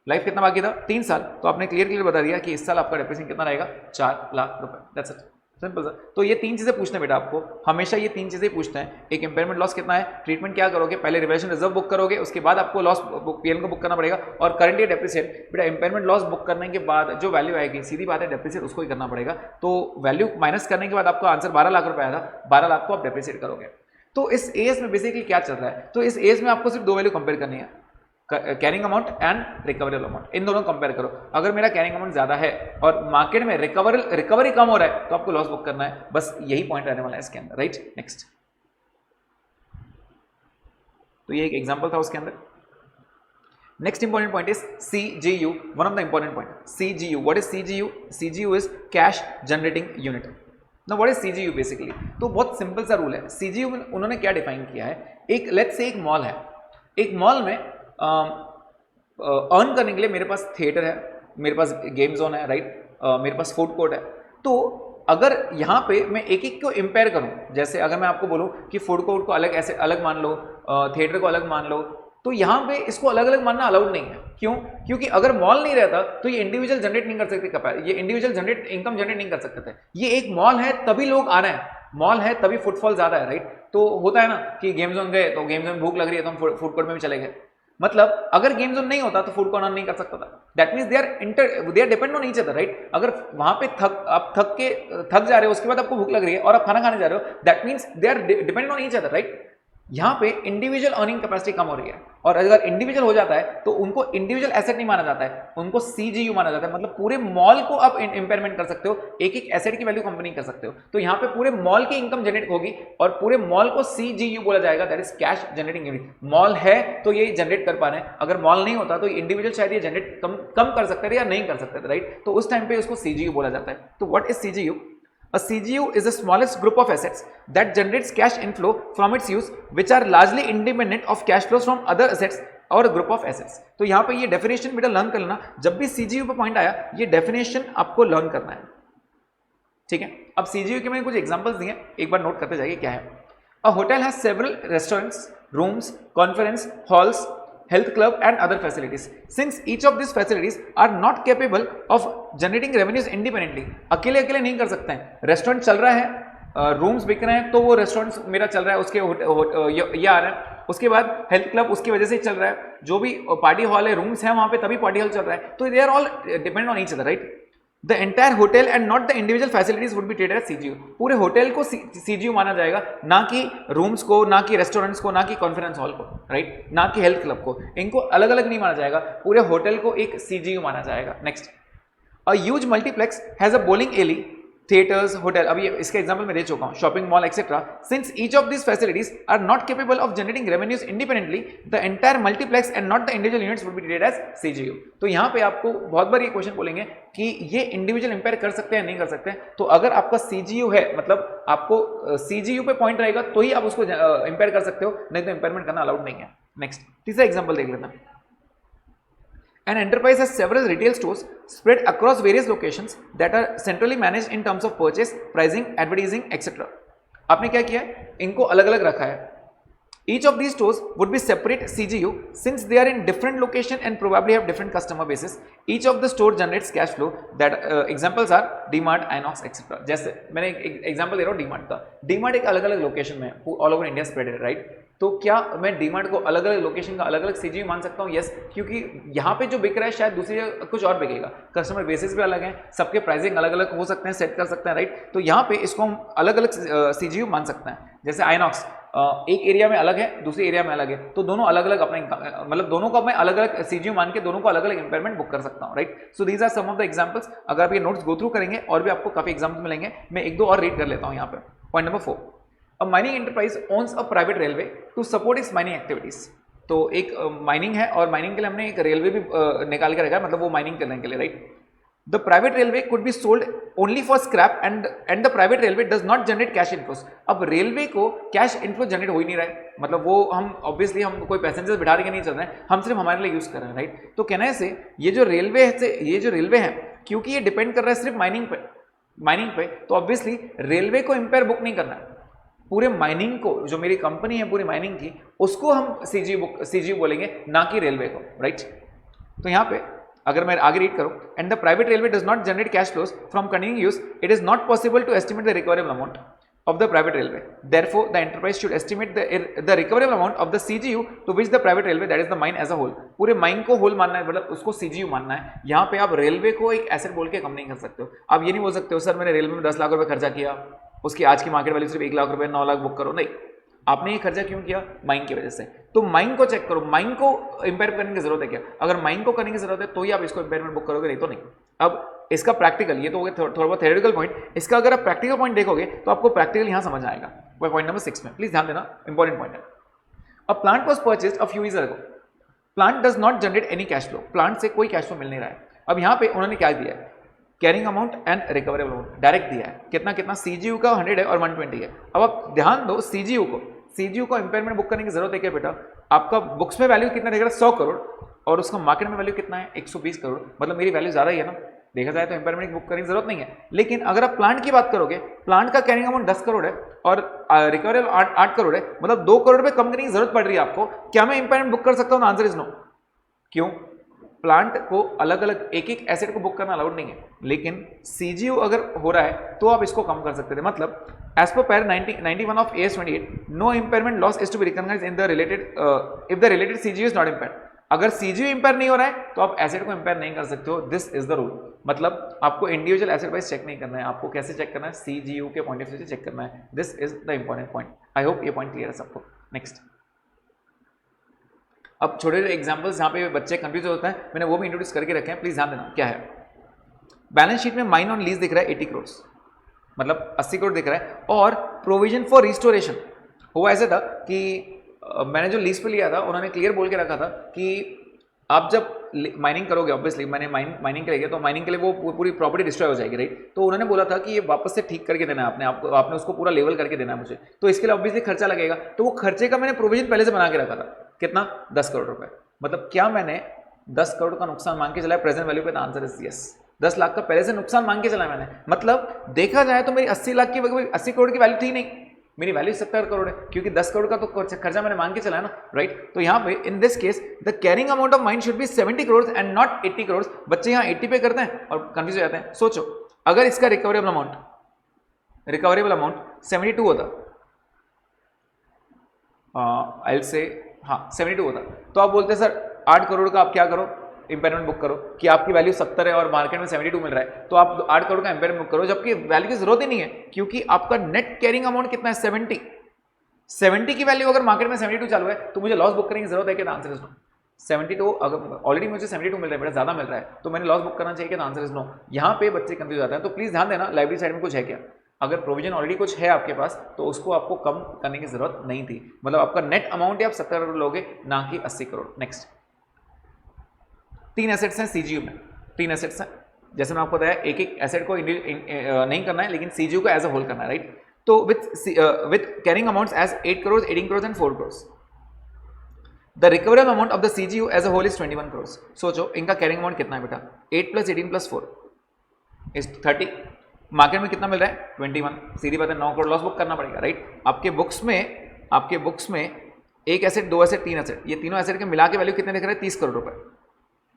लाइफ कितना बाकी था? 3 साल। तो आपने क्लियर बता दिया कि इस साल आपका डेप्रिसिएशन कितना रहेगा? 4 लाख रुपए। That's it, simple sir. तो ये 3 चीजें पूछते हैं बेटा आपको, हमेशा ये 3 चीजें पूछते हैं। एक इंपेयरमेंट लॉस कितना है, ट्रीटमेंट क्या करोगे, पहले रिवैल्यूएशन रिजर्व बुक करोगे, उसके बाद आपको लॉस पीएल को बुक करना पड़ेगा, और करंट ईयर डेप्रिसिएट बेटा इंपेयरमेंट लॉस बुक करने के बाद जो वैल्यू आएगी, सीधी बात है डेप्रिसिएट उसको ही करना पड़ेगा। तो वैल्यू माइनस करने के बाद आपको आंसर 12 लाख रुपए आया था, 12 लाख को आप डेप्रिसिएट करोगे। तो इस एएस में बेसिकली क्या चल रहा है? तो इस एएस में आपको सिर्फ 2 वैल्यू कंपेयर करनी है, carrying amount and recoverable amount, इन दोनों कंपेयर करो। अगर मेरा कैरिंग अमाउंट ज्यादा है और मार्केट में रिकवरी कम हो रहा है तो आपको लॉस बुक करना है, बस यही पॉइंट रहने वाला है इसके अंदर, राइट? नेक्स्ट, तो ये एक एग्जांपल था उसके अंदर। Next important point is CGU, one of the important point. CGU, what is CGU? CGU is cash generating unit. Now what is CGU basically? तो बहुत सिंपल सा रूल है। CGU में उन्होंने क्या डिफाइन किया है, एक लेट्स से एक मॉल है, एक मॉल में अर्न करने के लिए मेरे पास थिएटर है, मेरे पास गेम जोन है, राइट? मेरे पास फूड कोर्ट है। तो अगर यहाँ पे मैं एक एक को इंपेयर करूँ, जैसे अगर मैं आपको बोलूँ कि फूड कोर्ट को अलग ऐसे अलग मान लो, थिएटर को अलग मान लो, तो यहाँ पे इसको अलग अलग मानना अलाउड नहीं है। क्यों? क्योंकि अगर मॉल नहीं रहता तो ये इंडिविजुअल जनरेट नहीं कर सकते, ये इंडिविजुअल इनकम जनरेट नहीं कर सकते थे। ये एक मॉल है तभी लोग आ रहे हैं, मॉल है तभी फुटफॉल ज्यादा है, राइट? तो होता है ना कि गेम जोन गए तो गेम जोन भूख लग रही है तो हम फूड कोर्ट में भी चले गए, मतलब अगर गेम जोन नहीं होता तो फूड कॉर्नर नहीं कर सकता था। That means they are depend on each other, right. अगर वहां पे आप थक जा रहे हो, उसके बाद आपको भूख लग रही है और आप खाना खाने जा रहे हो, that means they are dependent on each other, right. यहाँ पे इंडिविजुअल अर्निंग कैपेसिटी कम हो रही है, और अगर इंडिविजुअल हो जाता है तो उनको इंडिविजुअल एसेट नहीं माना जाता है, उनको सीजीयू माना जाता है। मतलब पूरे मॉल को आप इंपेयरमेंट कर सकते हो, एक एक एसेट की वैल्यू कंपनी कर सकते हो। तो यहाँ पे पूरे मॉल की इनकम जनरेट होगी और पूरे मॉल को सीजीयू बोला जाएगा, that is cash generating unit. Mall है तो ये जनरेट कर पा रहे हैं, अगर मॉल नहीं होता तो इंडिविजुअल शायद ये जनरेट कम कर सकते थे या नहीं कर सकते थे, राइट। तो उस टाइम पे उसको सीजीयू बोला जाता है। तो what is CGU? A CGU is the smallest group of assets that generates cash inflow from its use, which are largely independent of cash flows from other assets और group of assets। तो यहाँ पे ये डेफिनेशन बेटा लर्न कर लेना, जब भी CGU पे पॉइंट आया ये डेफिनेशन आपको लर्न करना है, ठीक है। अब CGU के मैंने कुछ एग्जांपल्स दिए, एक बार नोट करते जाइए क्या है। A hotel has several restaurants, rooms, conference halls, health club and other facilities. Since each of these facilities are not capable of generating revenues independently, अकेले नहीं कर सकते हैं। रेस्टोरेंट चल रहा है, रूम्स बिक रहे हैं तो वो रेस्टोरेंट मेरा चल रहा है, उसके ये आ रहा है। उसके बाद हेल्थ क्लब उसकी वजह से चल रहा है, जो भी पार्टी हॉल है, रूम्स है वहां पे तभी पार्टी हॉल चल रहा है। तो they are all depend on each other, right. The entire hotel and not the individual facilities would be treated as CGU। पूरे होटल को CGU माना जाएगा, ना कि रूम्स को, ना कि रेस्टोरेंट्स को, ना कि कॉन्फ्रेंस हॉल को, राइट, ना कि हेल्थ क्लब को। इनको अलग अलग नहीं माना जाएगा, पूरे होटल को एक CGU माना जाएगा। Next, a huge multiplex has a bowling alley, theatres, hotel, अभी इसका एग्जांपल मैं दे चुका हूं, shopping mall etcetera. Since each of this facilities are not capable of generating revenues independently, the entire multiplex and not the individual units would be treated as CGU. तो यहाँ पे आपको बहुत बार ये क्वेश्चन बोलेंगे कि ये इंडिविजुअल इंपेयर कर सकते हैं नहीं कर सकते हैं। तो अगर आपका सीजीयू है, मतलब आपको सीजीयू पे पॉइंट रहेगा तो ही आप उसको इंपेयर कर सकते हो, नहीं तो इंपेयरमेंट करना अलाउड नहीं है। नेक्स्ट, तीसरा एग्जाम्पल देख लेना। An enterprise has several retail stores spread across various locations that are centrally managed in terms of purchase, pricing, advertising, etc. आपने क्या किया, इनको अलग अलग रखा है। Each of these stores would be separate CGU since they are in different location and probably have different customer bases. Each of the store generates cash flow. That examples are DMart, Inox, etc. जैसे मैंने एक एग्जाम्पल दे रहा हूँ DMart का। DMart एक अलग अलग लोकेशन में ऑल ओवर इंडिया स्प्रेड है, राइट। तो क्या मैं DMart को अलग अलग लोकेशन का अलग अलग CGU मान सकता हूँ? यस, क्योंकि यहाँ पे जो बिक रहा है शायद दूसरी जगह कुछ और बिकेगा, कस्टमर बेसिस भी अलग है, सबके प्राइसिंग अलग अलग हो सकते हैं, सेट कर सकते हैं, राइट। तो यहाँ पे इसको हम अलग अलग CGU मान सकते हैं। जैसे आइनॉक्स एक एरिया में अलग है, दूसरी एरिया में अलग है, तो दोनों अलग अलग अपने मतलब दोनों का मैं अलग अलग CGU मान के दोनों को अलग अलग इंपेयरमेंट बुक कर सकता हूँ, right. So these are some of the examples. अगर आप ये नोट्स गो थ्रू करेंगे और भी आपको काफी एग्जाम्पल्स मिलेंगे, मैं एक दो और रीड कर लेता हूँ यहाँ पे। Point number 4, a mining enterprise owns a private railway to support its mining activities. तो एक माइनिंग है और माइनिंग के लिए हमने एक रेलवे भी निकाल के रखा है, मतलब वो माइनिंग करने के लिए, right. The private railway could be sold only for scrap and the private railway does not generate cash inflows। अब रेलवे को कैश इनफ्लो जनरेट हो ही नहीं रहा है, मतलब वो हम ऑब्वियसली हम कोई पैसेंजर्स बिठा के नहीं चल रहे हैं, हम सिर्फ हमारे लिए यूज कर रहे हैं, राइट। तो कहने से ये जो रेलवे है क्योंकि ये डिपेंड कर रहा है सिर्फ माइनिंग पे, तो ऑब्वियसली रेलवे को इंपेयर बुक नहीं करना है, पूरे माइनिंग को, जो मेरी कंपनी है पूरी माइनिंग की, उसको हम सीजीयू बोलेंगे, ना कि रेलवे को, राइट। तो यहाँ पे अगर मैं आगे रीड करूं, and the private railway does not generate cash flows from continuing use, it is not possible to estimate the recoverable amount of the private railway. Therefore, the enterprise should estimate the recoverable amount of the CGU to which the private railway, that is the mine as a whole, पूरे माइन को होल मानना है, मतलब उसको CGU मानना है। यहाँ पे आप रेलवे को एक एसेट बोल के कम नहीं कर सकते हो। आप ये नहीं बोल सकते हो सर मैंने रेलवे में 10 लाख रुपए खर्चा किया, उसकी आज की मार्केट वैल्यू सिर्फ 1 लाख रुपए, 9 लाख बुक करो, नहीं, आपने ये खर्चा क्यों किया? माइन की वजह से। तो माइन को चेक करो, माइन को इंपेयर करने की जरूरत है क्या? अगर माइन को करने की जरूरत है तो ही आप इसको इंपेयरमेंट बुक करोगे, नहीं तो नहीं। अब इसका प्रैक्टिकल, ये तो हो गया थोड़ा बहुत थ्योरेटिकल पॉइंट, इसका अगर आप प्रैक्टिकल पॉइंट देखोगे तो आपको प्रैक्टिकल यहाँ समझ आएगा। वो पॉइंट नंबर 6 में प्लीज ध्यान देना, इंपॉर्टेंट पॉइंट है। A plant was purchased a few years ago, plant does not generate any cash flow, plant से कोई कैश फ्लो मिल नहीं रहा है। अब यहाँ पे उन्होंने क्या दिया है, carrying amount and recoverable amount direct दिया है, कितना कितना, CGU का 100 है और 120 है। अब आप ध्यान दो, CGU को इंपेयरमेंट बुक करने की जरूरत है क्या बेटा? आपका बुक्स में वैल्यू कितना देख रहा है, 100 करोड़, और उसका मार्केट में वैल्यू कितना है, 120 करोड़, मतलब मेरी वैल्यू ज्यादा ही है ना, देखा जाए तो इंपेयरमेंट बुक करने की जरूरत नहीं है। लेकिन अगर आप प्लांट की बात करोगे, प्लांट का कैरिंग अमाउंट 10 करोड़ है और रिकवरेबल 8 करोड़ है, मतलब 2 करोड़ पे कम करने की जरूरत पड़ रही है आपको, क्या मैं इंपेयरमेंट बुक कर सकता हूँ? Answer is no. क्यों? प्लांट को अलग अलग एक एक एसेट को बुक करना अलाउड नहीं है, लेकिन CGU अगर हो रहा है तो आप इसको कम कर सकते थे। मतलब एज पर para 91 of AS 28, no impairment loss is to be recognised in the related if the related CGU is not impaired. अगर सीजीयू इंपेयर नहीं हो रहा है तो आप एसेट को इंपेयर नहीं कर सकते हो, दिस इज द रूल। मतलब आपको इंडिविजुअल एसेट वाइज चेक नहीं करना है, आपको कैसे चेक करना है, सीजीयू के पॉइंट ऑफ व्यू से चेक करना है, this is the important point. I hope ये पॉइंट क्लियर है सबको। नेक्स्ट, अब छोटे एग्जांपल्स जहाँ पे बच्चे कंफ्यूज होते हैं, मैंने वो भी इंट्रोड्यूस करके रखे हैं, प्लीज ध्यान देना। क्या है, बैलेंस शीट में माइन ऑन लीज दिख रहा है 80 करोड़, मतलब 80 करोड़ दिख रहा है, और प्रोविजन फॉर रिस्टोरेशन। हुआ ऐसा था कि मैंने जो लीज पे लिया था उन्होंने क्लियर बोल के रखा था कि आप जब माइनिंग करोगे, ऑब्वियसली मैंने माइनिंग करेंगे तो माइनिंग के लिए वो पूरी प्रॉपर्टी डिस्ट्रॉय हो जाएगी, राइट। तो उन्होंने बोला था कि ये वापस से ठीक करके देना है आपने उसको पूरा लेवल करके देना है मुझे, तो इसके लिए ऑब्वियसली खर्चा लगेगा। तो वो खर्चे का मैंने प्रोविजन पहले से बना के रखा था, कितना, 10 करोड़ रुपए। मतलब क्या मैंने 10 करोड़ का नुकसान मांग के चला है प्रेजेंट वैल्यू पे? The answer is yes. 10 lakh का पहले से नुकसान मांग के चला मैंने, मतलब देखा जाए तो मेरी 80 लाख की 80 करोड़ की वैल्यू थी नहीं, मेरी वैल्यू 70 करोड़ है, क्योंकि 10 करोड़ का तो खर्चा मैंने मांग के चला है ना, राइट। तो यहाँ पे in this case the carrying amount of mine should be 70 crore and not 80 crore. बच्चे यहाँ 80 पे करते हैं और कंफ्यूज हो जाते हैं। सोचो अगर इसका रिकवरेबल अमाउंट 72 होता, आई विल से हाँ 72 होता, तो आप बोलते सर 8 करोड़ का आप क्या करो, इंपेयरमेंट बुक करो, कि आपकी वैल्यू 70 है और मार्केट में 72 मिल रहा है, तो आप 8 करोड़ का इंपेयरमेंट बुक करो, जबकि वैल्यू की जरूरत ही नहीं है, क्योंकि आपका नेट कैरिंग अमाउंट कितना है, 70 की वैल्यू अगर मार्केट में 72 चालू है तो मुझे लॉस बुक करने की जरूरत है क्या? Answer is no. 72 अगर ऑलरेडी मुझे 72 मिल रहा है, बेटा ज्यादा मिल रहा है, तो मैंने लॉस बुक करना चाहिए क्या? Answer is no. यहाँ पे बच्चे कंफ्यूज जाते हैं, तो प्लीज ध्यान देना लाइब्रेरी साइड में कुछ है क्या। अगर प्रोविजन ऑलरेडी कुछ है आपके पास तो उसको आपको कम करने की जरूरत नहीं थी, मतलब आपका नेट अमाउंट ही आप 70 करोड़ लोगे, ना कि 80 करोड़। नेक्स्ट, 3 एसेट्स हैं सीजीयू में, 3 एसेट्स हैं, जैसे मैं आपको बताया एक एक एसेट को नहीं करना है, लेकिन सीजीयू को एज अ होल करना है, राइट। तो with carrying amounts as 8 crore, 18 crore and 4 crore. The recoverable amount of the CGU as a whole is 21 crore. सोचो इनका कैरिंग अमाउंट कितना है बेटा, 8 + 18 + 4 इज 30। मार्केट में कितना मिल रहा है, 21। सीधी बात है 9 करोड़ लॉस बुक करना पड़ेगा, राइट। आपके बुक्स में एक एसेट, 2 एसेट, 3 एसेट, ये तीनों एसेट के मिला के वैल्यू कितने दिख रहे हैं, 30 करोड़ रुपए,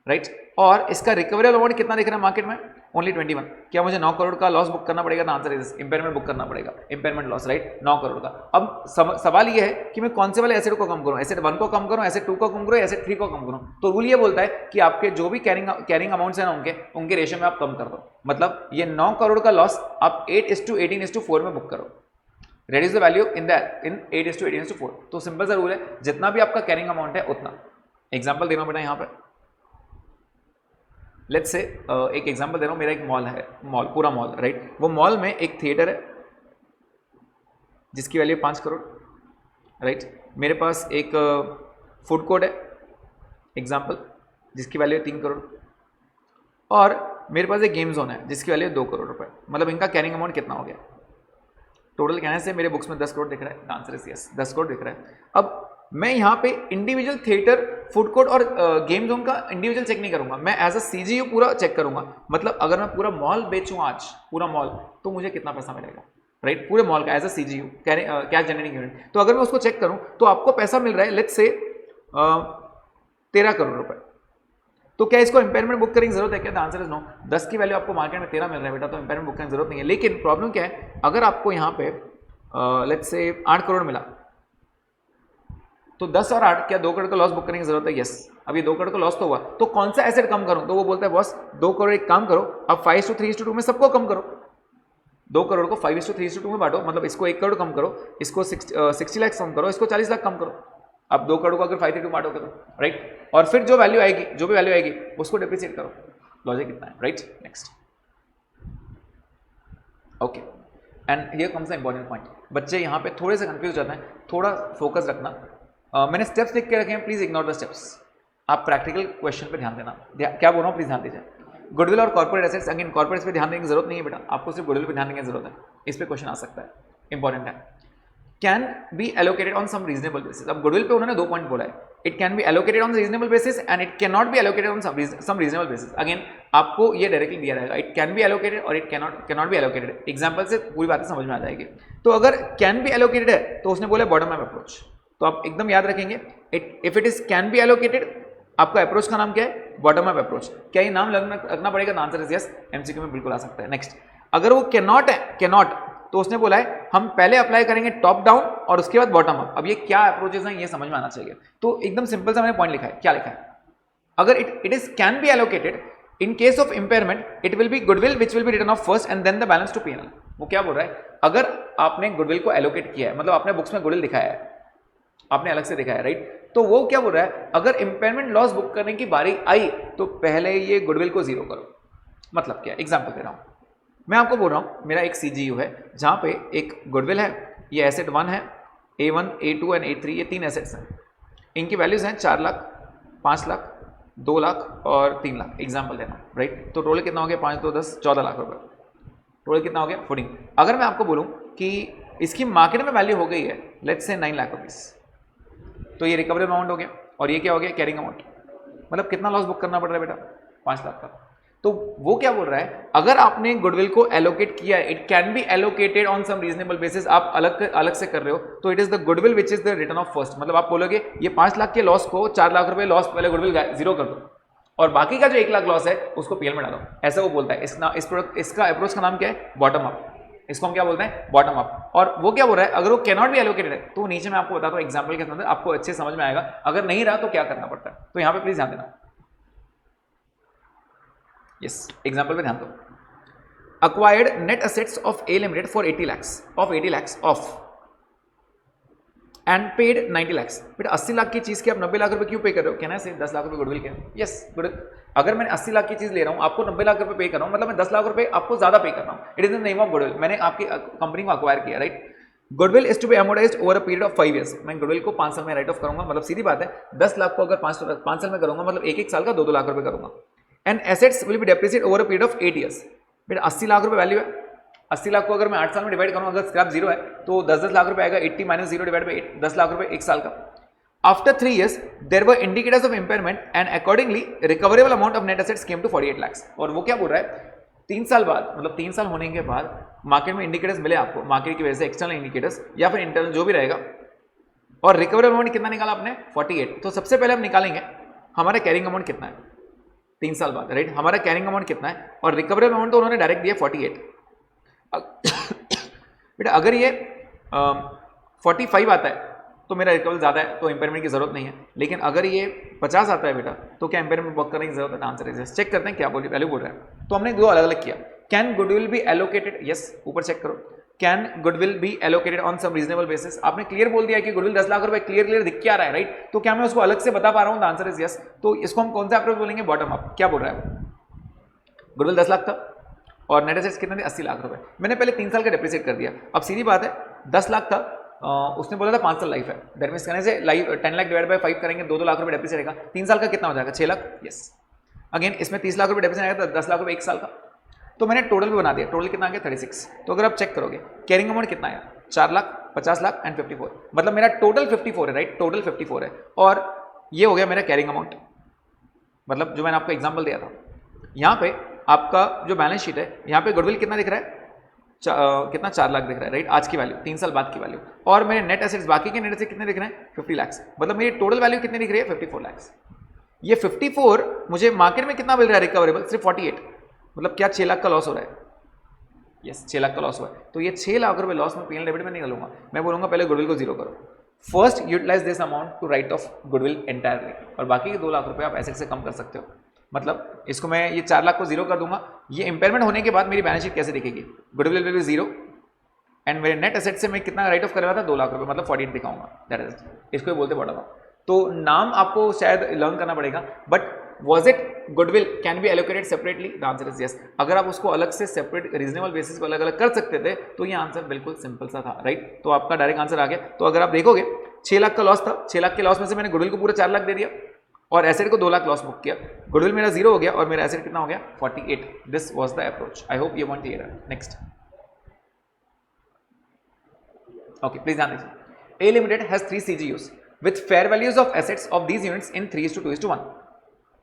राइट। और इसका रिकवरेबल अमाउंट कितना दिख रहा है मार्केट में, ओनली 21। क्या मुझे 9 करोड़ का लॉस बुक करना पड़ेगा? आंसर इज इंपेयरमेंट बुक करना पड़ेगा, इंपेयरमेंट लॉस, राइट, 9 करोड़ का। अब सवाल ये है कि मैं कौन से वाले एसेट को कम करूं, एसेट 1 को कम करूं, एसेट 2 को कम करूं, एसेट 3 को कम करूं। तो रूल ये बोलता है कि आपके जो भी कैरिंग अमाउंट्स हैं ना उनके रेशियो में आप कम कर दो। मतलब ये 9 करोड़ का लॉस आप 8:18:4 में बुक करो, रेड्यूस द वैल्यू इन 8:18:4। तो सिंपल सा रूल है, जितना भी आपका कैरिंग अमाउंट है उतना। एग्जाम्पल दे रहा हूं बेटा यहाँ पर, लेट्स से एक एग्जांपल दे रहा हूं, मेरा एक मॉल है, पूरा मॉल, राइट। वो मॉल में एक थिएटर है जिसकी वैल्यू 5 करोड़, राइट। मेरे पास एक फूड कोर्ट है एग्जांपल जिसकी वैल्यू 3 करोड़, और मेरे पास एक गेम जोन है जिसकी वैल्यू 2 करोड़ रुपए। मतलब इनका कैरिंग अमाउंट कितना हो गया? टोटल कहने से मेरे बुक्स में 10 करोड़ दिख रहा है, आंसर इज यस, 10 करोड़ दिख रहा है। अब मैं यहाँ पे इंडिविजुअल थिएटर, फूड कोर्ट और गेम जोन का इंडिविजुअल चेक नहीं करूंगा, मैं एज अ सीजीयू पूरा चेक करूंगा। मतलब अगर मैं पूरा मॉल बेचूं आज, पूरा मॉल, तो मुझे कितना पैसा मिलेगा, राइट, पूरे मॉल का as a CGU, cash generating unit. तो अगर मैं उसको चेक करूं तो आपको पैसा मिल रहा है लेट्स से 13 करोड़ रुपए। तो क्या इसको इंपेयरमेंट बुक करने की जरूरत है क्या? Answer is no. 10 की वैल्यू आपको मार्केट में 13 मिल रहा है बेटा, तो इंपेयरमेंट बुक करने की जरूरत नहीं है। लेकिन प्रॉब्लम क्या है, अगर आपको यहाँ पे लेट्स से 8 करोड़ मिला, तो 10 और 8, क्या 2 करोड़ का लॉस बुक करने की जरूरत है? यस। अब ये 2 करोड़ का लॉस तो हुआ, तो कौन सा एसेट कम करूं? तो वो बोलता है बॉस 2 करोड़ एक काम करो, अब 5:3:2 में सबको कम करो, 2 करोड़ को 5:3:2 में बांटो। मतलब इसको 1 करोड़ कम करो, इसको 60 लाख कम करो, इसको 40 लाख कम करो। अब 2 करोड़ को अगर 5:3:2 बांटोगे तो, राइट, और फिर जो वैल्यू आएगी उसको डिप्रिसिएट करो। लॉजिक कितना है, राइट। नेक्स्ट, ओके, एंड ये कौन सा इंपॉर्टेंट पॉइंट, बच्चे यहाँ पे थोड़े से कंफ्यूज जाते हैं, थोड़ा फोकस रखना। मैंने स्टेप्स लिख के रखे हैं, प्लीज इग्नोर द स्टेप्स। आप प्रैक्टिकल क्वेश्चन पे ध्यान देना, क्या बोल रहा हूँ प्लीज ध्यान दीजिए। गुडविल और कॉर्पोरेट एसेट्स, अगेन कॉर्पोरेट्स पे ध्यान देने की जरूरत नहीं है बेटा, आपको सिर्फ गुडविल पे ध्यान देने की जरूरत है, इस पे क्वेश्चन आ सकता है, इंपॉर्टेंट है। Can be allocated on some reasonable basis. अब गुडविल पे उन्होंने 2 पॉइंट बोला है, it can be allocated on reasonable basis and it can not be allocated on some reasonable basis. Again आपको ये डायरेक्टली दिया रहेगा, इट कैन बी एलोकेटेड और it can not be allocated. Example से पूरी बातें समझ में आ जाएगी। तो अगर कैन बी एलोकेटेड है तो उसने बोला बॉटम अप अप्रोच, तो आप एकदम याद रखेंगे, if it is can be allocated, आपका अप्रोच का नाम क्या है? Bottom up approach. क्या ये नाम रखना पड़ेगा? आंसर इज यस, एमसीक्यू में बिल्कुल आ सकता है। नेक्स्ट, अगर वो कैन नॉट, तो उसने बोला है हम पहले अप्लाई करेंगे टॉप डाउन और उसके बाद बॉटम अप। अब ये क्या अप्रोचेस हैं ये समझ में आना चाहिए। तो एकदम सिंपल सा मैंने पॉइंट लिखा है, क्या लिखा है? अगर it is can be allocated, in case of impairment it will be goodwill which will be written off first and then the balance to P&L। वो क्या बोल रहा है, अगर आपने गुडविल को एलोकेट किया है, मतलब आपने बुक्स में गुडविल दिखाया है, आपने अलग से दिखाया है, राइट, तो वो क्या बोल रहा है, अगर इंपेयरमेंट लॉस बुक करने की बारी आई तो पहले ये गुडविल को जीरो करो। मतलब क्या, एग्जांपल दे रहा हूं, मैं आपको बोल रहा हूं मेरा एक CGU है जहां पे एक गुडविल है, ये एसेट 1 है, A1 A2 एंड A3, ये 3 एसेट्स हैं, इनकी वैल्यूज हैं 4 लाख, 5 लाख, 2 लाख और 3 लाख, एग्जाम्पल देना, राइट। तो टोटल कितना हो गया, 5 2 10 14 लाख रुपए, टोटल कितना हो गया 14। अगर मैं आपको बोलूं कि इसकी मार्केट में वैल्यू हो गई है लेट्स से 9 लाख रुपीस, तो ये रिकवरी अमाउंट हो गया और ये क्या हो गया, कैरिंग अमाउंट। मतलब कितना लॉस बुक करना पड़ रहा है बेटा, 5 लाख का। तो वो क्या बोल रहा है, अगर आपने गुडविल को एलोकेट किया है, it can be allocated on some reasonable basis, आप अलग से कर रहे हो, तो it is the goodwill which is the written of first. मतलब आप बोलोगे ये 5 लाख के लॉस को 4 लाख रुपए लॉस पहले गुडविल जीरो कर दो और बाकी का जो 1 लाख लॉस है उसको PL में डालो, ऐसा वो बोलता है। इसका अप्रोच का नाम क्या है, बॉटम अप। इसको हम क्या बोलते हैं, बॉटम अप। और वो क्या बोल रहा है, अगर वो कैन नॉट बी एलोकेटेड है तो नीचे मैं आपको बताता हूँ एग्जाम्पल के अंदर, आपको अच्छे समझ में आएगा। अगर नहीं रहा तो क्या करना पड़ता है, तो यहाँ पे प्लीज ध्यान देना। यस, एग्जाम्पल पे ध्यान दो। Acquired net assets of A limited for 80 lakhs of and paid 90 lakhs। बेटा 80 लाख की चीज के आप 90 लाख रुपए क्यों पे कर रहे हो, कहना है सिर्फ 10 लाख रुपए गुडविल के। यस गुड, अगर मैंने 80 लाख की चीज ले रहा हूं, आपको 90 लाख रुपए पे कर रहा हूं, मतलब मैं 10 लाख रुपए आपको ज्यादा पे कर रहा हूं। It is the name of goodwill, मैंने आपकी कंपनी को अक्वायर किया, right. Goodwill is to be amortised over a period of 5 years। मैं गुडविल को 5 साल में राइट ऑफ करूंगा, मतलब सीधी बात है 10 लाख को अगर 5 साल में करूंगा, मतलब एक साल का 2-2 लाख रुपए करूंगा। And assets will be depreciate over a period of 8 years। बेटा 80 लाख रुपए वैल्यू है, 80 लाख को अगर मैं 8 साल में डिवाइड करूं, अगर स्क्रैप जीरो है तो 10-10 लाख रुपए आएगा, 80 माइनस 0 डिवाइड बाई 8, 10 लाख रुपए 1 साल का। After 3 years there were indicators of impairment and accordingly recoverable amount of net assets came to 48 lakhs। और वो क्या बोल रहा है, 3 साल बाद, मतलब 3 साल होने के बाद मार्केट में इंडिकेटर्स मिले आपको, मार्केट की वजह से एक्सटर्नल इंडिकेटर्स या फिर इंटरनल जो भी रहेगा, और रिकवरेबल अमाउंट कितना निकाला आपने 48। तो सबसे पहले हम निकालेंगे हमारा कैरिंग अमाउंट कितना है 3 साल बाद, राइट। हमारा कैरिंग अमाउंट कितना है और रिकवरेबल अमाउंट तो उन्होंने डायरेक्ट दिया 48। बेटा अगर ये 45 आता है तो मेरा रिकवरेबल ज्यादा है तो इंपेयरमेंट की जरूरत नहीं है, लेकिन अगर ये 50 आता है बेटा तो क्या इंपेयरमेंट वर्क करने की जरूरत है। आंसर है चेक करते हैं क्या वैल्यू बोल रहा है। तो हमने दो अलग अलग किया। Can goodwill be allocated, yes ऊपर चेक करो, can goodwill be allocated on some reasonable basis. आपने क्लियर बोल दिया कि गुडविल 10 लाख रुपए क्लियर दिख के आ रहा है, राइट। तो क्या मैं उसको अलग से बता पा रहा हूँ, आंसर इज यस। तो इसको हम कौन सा अप्रोच बोलेंगे, बॉटम अप। क्या बोल रहा है, गुडविल 10 लाख था और नेट एसेट्स कितने थे 80 लाख रुपए। मैंने पहले 3 साल का डेप्रिसिएट कर दिया। अब सीधी बात है 10 लाख था, उसने बोला था 5 साल लाइफ है, दैट मींस करने से लाइफ 10 लाख डिवाइड बाय 5 करेंगे 2-2 लाख रुपए डेप्रिसिएट आएगा। 3 साल का कितना हो जाएगा 6 लाख, यस। अगेन इसमें 30 लाख रुपए डेप्रिसिएट आएगा तो 10 लाख रुपए 1 साल का। तो मैंने टोटल भी बना दिया, टोटल कितना आ गया 36। तो अगर आप चेक करोगे कैरिंग अमाउंट कितना आया 4 लाख, 50 लाख एंड 54, मतलब मेरा टोटल 54 है, राइट। टोटल 54 है और ये हो गया मेरा कैरिंग अमाउंट, मतलब जो मैंने आपको एग्जाम्पल दिया था। यहाँ पे आपका जो बैलेंस शीट है, यहाँ पे गुडविल कितना दिख रहा है, कितना 4 लाख दिख रहा है, राइट। आज की वैल्यू 3 साल बाद की वैल्यू, और मेरे नेट एसेट्स बाकी के नेट एसेट्स कितने दिख रहे हैं 50 लाख, मतलब मेरी टोटल वैल्यू कितनी दिख रही है 54 लाख। ये 54 मुझे मार्केट में कितना मिल रहा है रिकवरेबल, सिर्फ 48, मतलब क्या 6 लाख का लॉस हो रहा है, यस 6 लाख का लॉस हुआ है। तो ये 6 लाख रुपए लॉस में P&L डेबिट में निकालूंगा। मैं बोलूंगा पहले गुडविल को जीरो करो, first utilise this amount to write off goodwill entirely, और बाकी के 2 लाख रुपए आप एसेट से कम कर सकते हो। मतलब इसको मैं ये 4 लाख को जीरो कर दूंगा। ये इंपेयरमेंट होने के बाद मेरी बैलेंस शीट कैसे दिखेगी, goodwill will be zero and मेरे नेट एसेट से मैं कितना राइट ऑफ कर रहा था 2 लाख रुपए, मतलब 48 दिखाऊंगा, दैट इज, इसको ही बोलते बॉटम अप। तो नाम आपको शायद लर्न करना पड़ेगा, but was it goodwill can be allocated separately, the answer is yes. अगर आप उसको अलग से सेपरेट रीजनेबल बेसिस पर अलग अलग कर सकते थे तो ये आंसर बिल्कुल सिंपल सा था, राइट। तो आपका डायरेक्ट आंसर आ गया। तो अगर आप देखोगे 6 लाख का लॉस था, 6 लाख के लॉस में से मैंने गुडविल को पूरा 4 लाख दे दिया और एसेट को 2 लाख लॉस बुक किया। गुडविल मेरा जीरो हो गया और मेरा एसेट कितना हो गया 48। This was the approach. I hope you want clear. Next, okay please ध्यान दीजिए। ए limited has 3 CGUs with fair values of assets of these units in 3:2:1।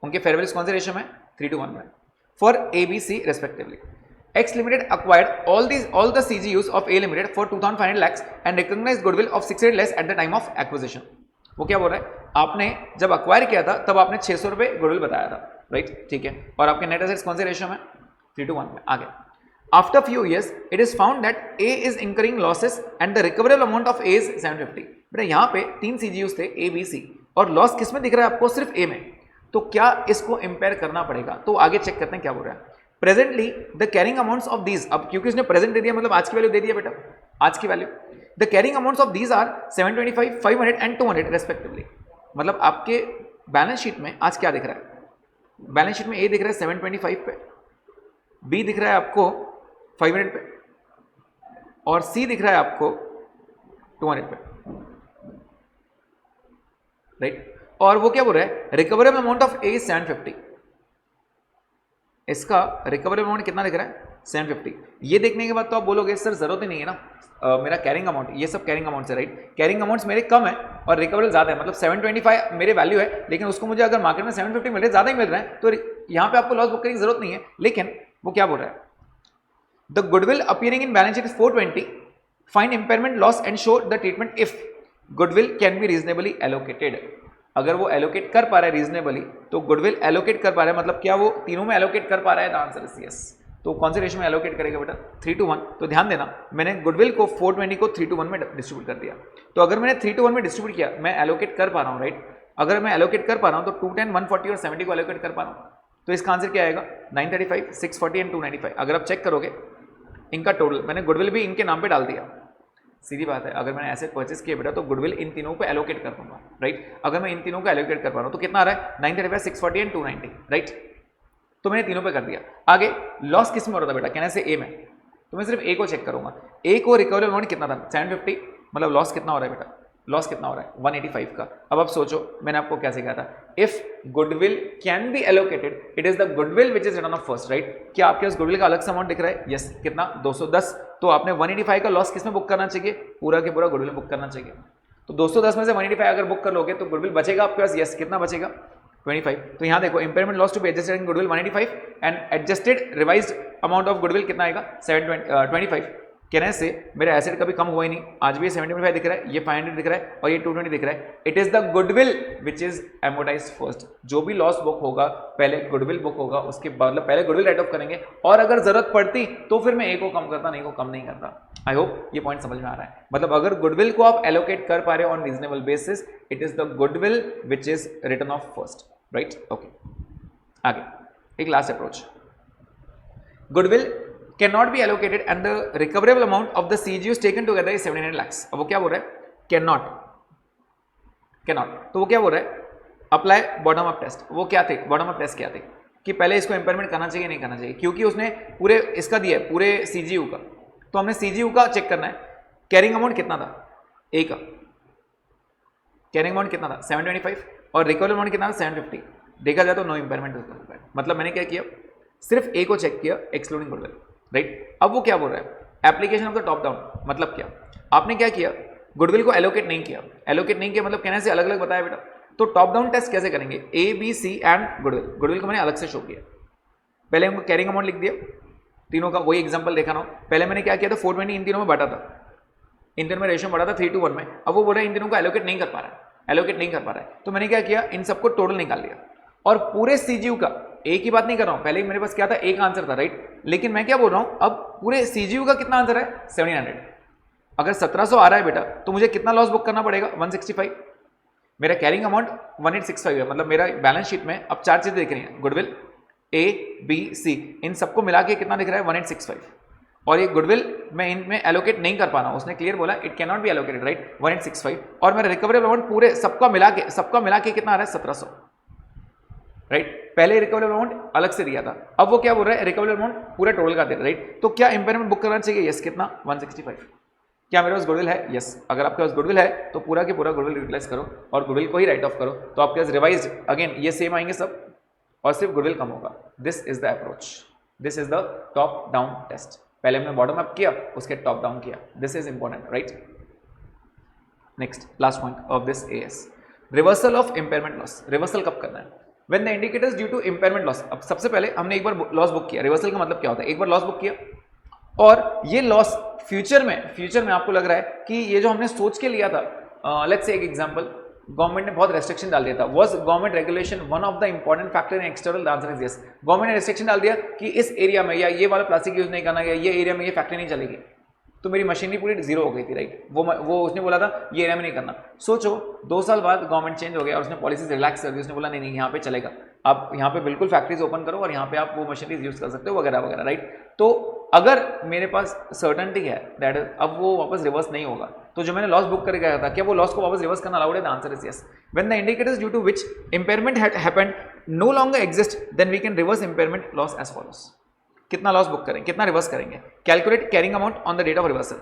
उनके फेयर वैल्यूज कौन से रेशियो में 3:1 में for ABC respectively. X limited acquired all the CGUs of A limited for 2,500 lakhs and recognized goodwill of 600 less at the time of acquisition। वो क्या बोल रहा है, आपने जब अक्वायर किया था तब आपने 600 रुपए गुडविल बताया था, राइट, ठीक है। और आपके नेट एसेट्स कौन से रेशियो में 3:1 में। आगे, after few years it is found that A is incurring losses and the recoverable amount of A is 750। बेटा यहाँ पे 3 CGUs थे A, B, C और लॉस किस में दिख रहा है आपको, सिर्फ A में। तो क्या इसको इंपेयर करना पड़ेगा? तो आगे चेक करते हैं क्या बोल रहा है। Presently the carrying amounts of these, अब क्योंकि इसने प्रेजेंट दे दिया मतलब आज की वैल्यू दे दिया बेटा, आज की value, the carrying amounts of these are 725, 500 and 200 respectively. मतलब आपके बैलेंस शीट में आज क्या दिख रहा है? बैलेंस शीट में ए दिख रहा है 725 पे, बी दिख रहा है आपको 500 पे, और सी दिख रहा है आपको 200 पे, राइट। और वो क्या बोल रहा है? रिकवरेबल अमाउंट ऑफ ए 750, इसका रिकवरेबल अमाउंट कितना दिख रहा है? 750। ये देखने के बाद तो आप बोलोगे सर जरूरत ही नहीं है ना, मेरा कैरिंग अमाउंट, ये सब कैरिंग अमाउंट है, राइट। कैरिंग अमाउंट्स मेरे कम है और रिकवरेबल ज्यादा है, मतलब 725 मेरे वैल्यू है, लेकिन उसको मुझे अगर मार्केट में 750 मिल रहा है, ज्यादा ही मिल रहा है, तो यहाँ पे आपको लॉस बुक करने की जरूरत नहीं है। लेकिन वो क्या बोल रहा है? The goodwill appearing in balance sheet is 420, find impairment loss and show the treatment if goodwill can B reasonably allocated. अगर वो एलोकेट कर पा रहा है रीजनेबली, तो गुडविल एलोकेट कर पा रहा है, मतलब क्या वो तीनों में एलोकेट कर पा रहा है? The answer is yes. तो कौन से रेशो में एलोकेट करेगा बेटा? 3:1। तो ध्यान देना, मैंने गुडविल को 420 को 3:1 में डिस्ट्रीब्यूट कर दिया। तो अगर मैंने 3:1 में डिस्ट्रीब्यूट किया, मैं एलोकेट कर पा रहा हूँ, राइट। अगर मैं एलोकेट कर पा रहा हूँ तो 210, 140 और 70 को एलोकेट कर पा रहा हूँ, तो इसका आंसर क्या आएगा? 935, 640 एंड 295। अगर आप चेक करोगे इनका टोटल, मैंने गुडविल भी इनके नाम पे डाल दिया, सीधी बात है। अगर मैंने एसेट परचेस किया बेटा, तो गुडविल इन तीनों को एलोकेट कर दूंगा, राइट। अगर मैं इन तीनों को एलोकेट कर पा रहा हूँ तो कितना आ रहा है? 935, 640 एंड 290, राइट। तो मैंने तीनों पे कर दिया। आगे लॉस किस में हो रहा था बेटा? कहने से ए में, तो मैं सिर्फ ए को चेक करूंगा। ए को रिकवरेबल अमाउंट कितना था? 750, मतलब लॉस कितना हो रहा है बेटा? लॉस कितना हो रहा है? 185 का। अब आप सोचो, मैंने आपको क्या सिखाया था? If goodwill can be allocated, it is the goodwill which is written off first, right. क्या आपके पास गुडविल का अलग सा अमाउंट दिख रहा है? यस। कितना? 210। तो आपने 185 का लॉस किस में बुक करना चाहिए? पूरा के पूरा गुडविल बुक करना चाहिए। तो 210 में से 185 अगर बुक कर लोगे तो गुडविल बचेगा आपके पास, यस। कितना बचेगा? 25। तो यहाँ देखो, impairment loss to be adjusted in goodwill 185 and adjusted revised amount of goodwill कितना आएगा? 725। कहने से मेरा एसेट कभी कम हुआ ही नहीं, आज भी ये 75 दिख रहा है, ये 500 दिख रहा है और ये 220 दिख रहा है। It is the goodwill which is amortized first. जो भी लॉस बुक होगा पहले गुडविल बुक होगा, उसके बाद पहले गुडविल राइट ऑफ करेंगे, और अगर जरूरत पड़ती तो फिर मैं ए को कम करता, नहीं को कम नहीं करता। आई होप ये पॉइंट समझ में आ रहा है। मतलब अगर गुडविल को आप एलोकेट कर पा रहे हो on reasonable basis, it is the goodwill which is written off first, right. Okay, आगे एक last approach. Goodwill cannot be allocated and the recoverable amount of the CGUs taken together is 79 lakhs। अब वो क्या बोल रहा है? cannot। तो वो क्या बोल रहा है? Apply bottom up test. वो क्या थे? बॉटम अप टेस्ट क्या थे? कि पहले इसको इंपेयरमेंट करना चाहिए नहीं करना चाहिए, क्योंकि उसने पूरे इसका दिया है, पूरे CGU का। तो हमने CGU का चेक करना है। कैरिंग अमाउंट कितना था? ए का कैरिंग अमाउंट कितना था? 725 और रिकवरेबल अमाउंट कितना था? 750। देखा जाए तो नो इंपेयरमेंट। मतलब मैंने क्या किया? सिर्फ ए को चेक किया एक्सक्लूडिंग गुडविल, राइट। अब वो क्या बोल रहा है? Application of the top down. मतलब क्या? आपने क्या किया? गुडविल को एलोकेट नहीं किया। एलोकेट नहीं किया मतलब कहने से अलग अलग बताया बेटा। तो टॉप डाउन टेस्ट कैसे करेंगे? A, B, C and goodwill. Goodwill को मैंने अलग से शो किया। पहले हमको कैरिंग अमाउंट लिख दिया तीनों का, वही एग्जांपल देखा ना। पहले मैंने क्या किया था? 420 इन तीनों में बांटा था, इन तीनों में रेशियो बढ़ा था 3:1 में। अब वो बोल रहा है इन तीनों को एलोकेट नहीं कर पा रहा है, एलोकेट नहीं कर पा रहा है। तो मैंने क्या किया? इन सबको टोटल निकाल लिया और पूरे CGU का, ए की बात नहीं कर रहा हूं, पहले मेरे पास क्या था? ए का आंसर था, राइट। लेकिन मैं क्या बोल रहा हूं, अब पूरे CGU का कितना आंसर है? 1700। अगर 1700 आ रहा है बेटा, तो मुझे कितना लॉस बुक करना पड़ेगा? 165। मेरा कैरिंग अमाउंट 1865 है। मतलब मेरा बैलेंस शीट में अब चार चीजें दिख रही हैं, गुडविल A, B, C, इन सबको मिला के कितना दिख रहा है? 1865। और ये गुडविल मैं इनमें एलोकेट नहीं कर पा रहा हूं, उसने क्लियर बोला it can not be allocated, right. 1865 और मेरा रिकवरेबल अमाउंट पूरे सबका मिला के कितना आ रहा है? 1700, राइट। पहले रिकवरेबल अमाउंट अलग से दिया था, अब वो क्या बोल रहा है? रिकवरेबल अमाउंट पूरा टोटल का दे रहा है, राइट। तो क्या इंपेयरमेंट बुक करना चाहिए? यस। कितना? 165। क्या मेरे पास गुडविल है? यस। अगर आपके पास गुडविल है तो पूरा के पूरा गुडविल यूटिलाइज करो और गुडविल को ही राइट ऑफ करो, तो आपके पास रिवाइज अगेन ये सेम आएंगे सब और सिर्फ गुडविल कम होगा। This is the approach, this is the top down test. पहले हमने बॉटम अप किया, उसके टॉप डाउन किया। This is important, right. Next last point of this AS, reversal of impairment loss. Reversal कब करना है? When the indicators due to impairment loss। अब सबसे पहले हमने एक बार लॉस बुक किया। रिवर्सल का मतलब क्या होता है? एक बार लॉस बुक किया और ये लॉस फ्यूचर में आपको लग रहा है कि ये जो हमने सोच के लिया था, लेट्स से एक एग्जांपल, गवर्नमेंट ने बहुत रेस्ट्रिक्शन डाल दिया था। Was government regulation one of the important factor in external? The answer is yes. Government ने रेस्ट्रिक्शन डाल दिया कि इस एरिया में या ये वाला प्लास्टिक यूज नहीं करना है, ये एरिया में ये फैक्ट्री नहीं चलेगी, तो मेरी मशीनरी पूरी जीरो हो गई थी, राइट। वो उसने बोला था ये एरिया में नहीं करना। सोचो 2 साल बाद गवर्नमेंट चेंज हो गया और उसने पॉलिसीज रिलैक्स कर दी, उसने बोला नहीं नहीं यहाँ पे चलेगा, आप यहाँ पे बिल्कुल फैक्ट्रीज ओपन करो और यहाँ पे आप वो मशीनरीज यूज कर सकते हो वगैरह वगैरह, राइट। तो अगर मेरे पास सर्टेनिटी है दैट अब वो वापस रिवर्स नहीं होगा, तो जो मैंने लॉस बुक करके गया था क्या वो लॉस को वापस रिवर्स करना अलाउड है? The answer is yes. When the indicators due to which impairment had happened no longer exist then we can reverse impairment loss as follows. कितना लॉस बुक करेंगे, कितना रिवर्स करेंगे? Calculate carrying amount on the date of reversal.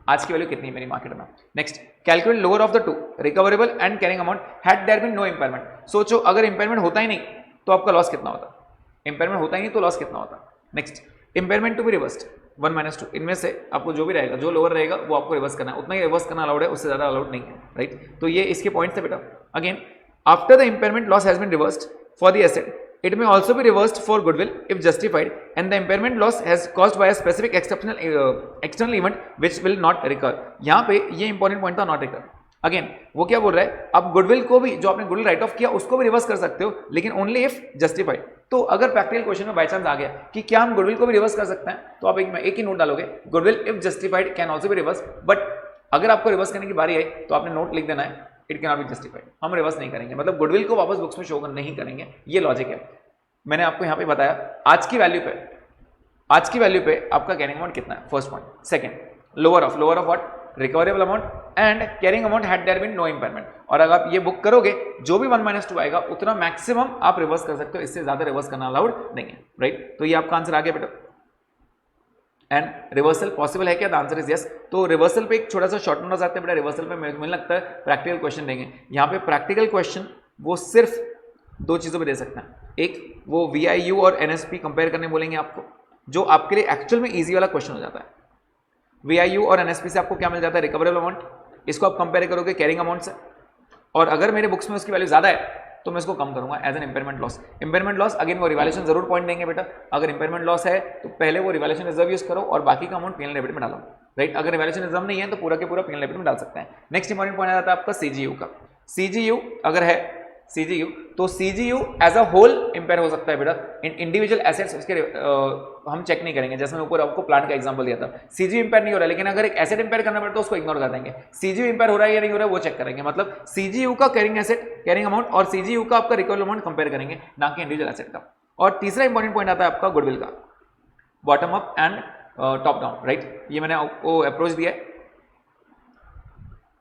आज की वैल्यू कितनी है मेरी मार्केट में? Next, calculate lower of the two recoverable and carrying amount had there been no impairment. सोचो अगर इंपेयरमेंट होता ही नहीं तो आपका लॉस कितना होता? इंपेयरमेंट होता ही नहीं तो लॉस कितना होता? Next, impairment to be reversed 1 - 2, इनमें से आपको जो भी रहेगा, जो लोअर रहेगा वो आपको रिवर्स करना है, उतना ही रिवर्स करना अलाउड है, उससे ज्यादा अलाउड नहीं है, राइट। तो ये इसके पॉइंट्स थे बेटा। Again, after the impairment loss has been reversed for the asset, it may also be reversed for goodwill if justified and the impairment loss has caused by a specific external event which will not recur। यहाँ पे ये इंपॉर्टेंट पॉइंट था, नॉट रिकर। अगेन वो क्या बोल रहा है, आप गुडविल को भी, जो आपने गुडविल राइट ऑफ किया उसको भी रिवर्स कर सकते हो, लेकिन ओनली इफ जस्टिफाइड। तो अगर प्रैक्टिकल क्वेश्चन में बाय चांस आ गया कि क्या हम गुडविल को भी रिवर्स कर सकते हैं, तो आप एक ही नोट डालोगे, goodwill if justified can also भी रिवर्स, बट अगर आपको रिवर्स करने की बारी आई तो आपने नोट लिख देना है it can not be justified, हम रिवर्स नहीं करेंगे, मतलब गुडविल को वापस बुक्स में शो नहीं करेंगे, ये लॉजिक है। मैंने आपको यहां पे बताया आज की वैल्यू पे आपका कैरिंग अमाउंट कितना है, first point. Second, lower of what? Recoverable amount and carrying amount had there been no impairment. और अगर आप ये बुक करोगे जो भी 1 - 2 आएगा उतना मैक्सिमम आप रिवर्स कर सकते हो, इससे ज्यादा रिवर्स करना अलाउड नहीं है, राइट। तो ये आपका आंसर आ गया बेटा। एंड रिवर्सल पॉसिबल है क्या? The answer is yes. तो रिवर्सल पे एक छोटा सा शॉर्ट नोट आते हैं बेटा, रिवर्सल पे मुझे लगता है प्रैक्टिकल क्वेश्चन देंगे। यहाँ पे प्रैक्टिकल क्वेश्चन वो सिर्फ 2 चीजों पे दे सकते हैं, एक वो VIU और NSP कंपेयर करने बोलेंगे आपको, जो आपके लिए एक्चुअल में इजी वाला क्वेश्चन हो जाता है। VIU और NSP से आपको क्या मिल जाता है? रिकवरेबल अमाउंट, इसको आप कंपेयर करोगे कैरिंग अमाउंट से, और अगर मेरे बुक्स में उसकी वैल्यू ज्यादा है तो मैं इसको कम करूंगा as an impairment loss. Impairment loss again वो रिवैल्यूएशन जरूर पॉइंट देंगे बेटा, अगर इंपेयरमेंट लॉस है तो पहले वो रिवैल्यूएशन रिजर्व यूज करो और बाकी का अमाउंट पीएनएल डेबिट में डालो, राइट। अगर रिवैल्यूएशन रिजर्व नहीं है तो पूरा के पूरा पीएनएल डेबिट में डाल सकते हैं। नेक्स्ट इंपॉर्टेंट पॉइंट आ जाता है आपका CGU का। CGU अगर है CGU तो CGU as a whole impair हो सकता है बेटा, इन इंडिविजुअल एसेट्स उसके हम चेक नहीं करेंगे, जैसे मैं ऊपर आपको प्लांट का एग्जांपल दिया था, CGU इंपेयर नहीं हो रहा है, लेकिन अगर एक एसेट इंपेयर करना पड़े तो उसको इग्नोर कर देंगे। CGU इंपेयर हो रहा है या नहीं हो रहा है वो चेक करेंगे, मतलब CGU का कैरिंग अमाउंट और CGU का आपका रिकवरेबल अमाउंट कंपेयर करेंगे, ना कि इंडिविजुअल एसेट का। और तीसरा इंपॉर्टेंट पॉइंट आता है आपका गुडविल का, bottom up and top down, right. ये मैंने आपको अप्रोच दिया है,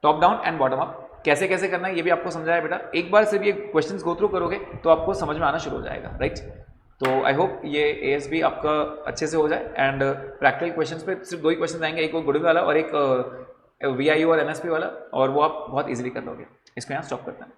top down and bottom up कैसे कैसे करना है ये भी आपको समझाया बेटा। एक बार सिर्फ ये क्वेश्चंस गो थ्रू करोगे तो आपको समझ में आना शुरू हो जाएगा, राइट। तो आई होप ये ASB आपका अच्छे से हो जाए। एंड प्रैक्टिकल क्वेश्चंस पे सिर्फ 2 ही क्वेश्चन आएंगे, एक वो गुडविल वाला और एक VIU और NSP वाला, और वो आप बहुत इजीली कर लोगे। इसको यहाँ स्टॉप करते हैं।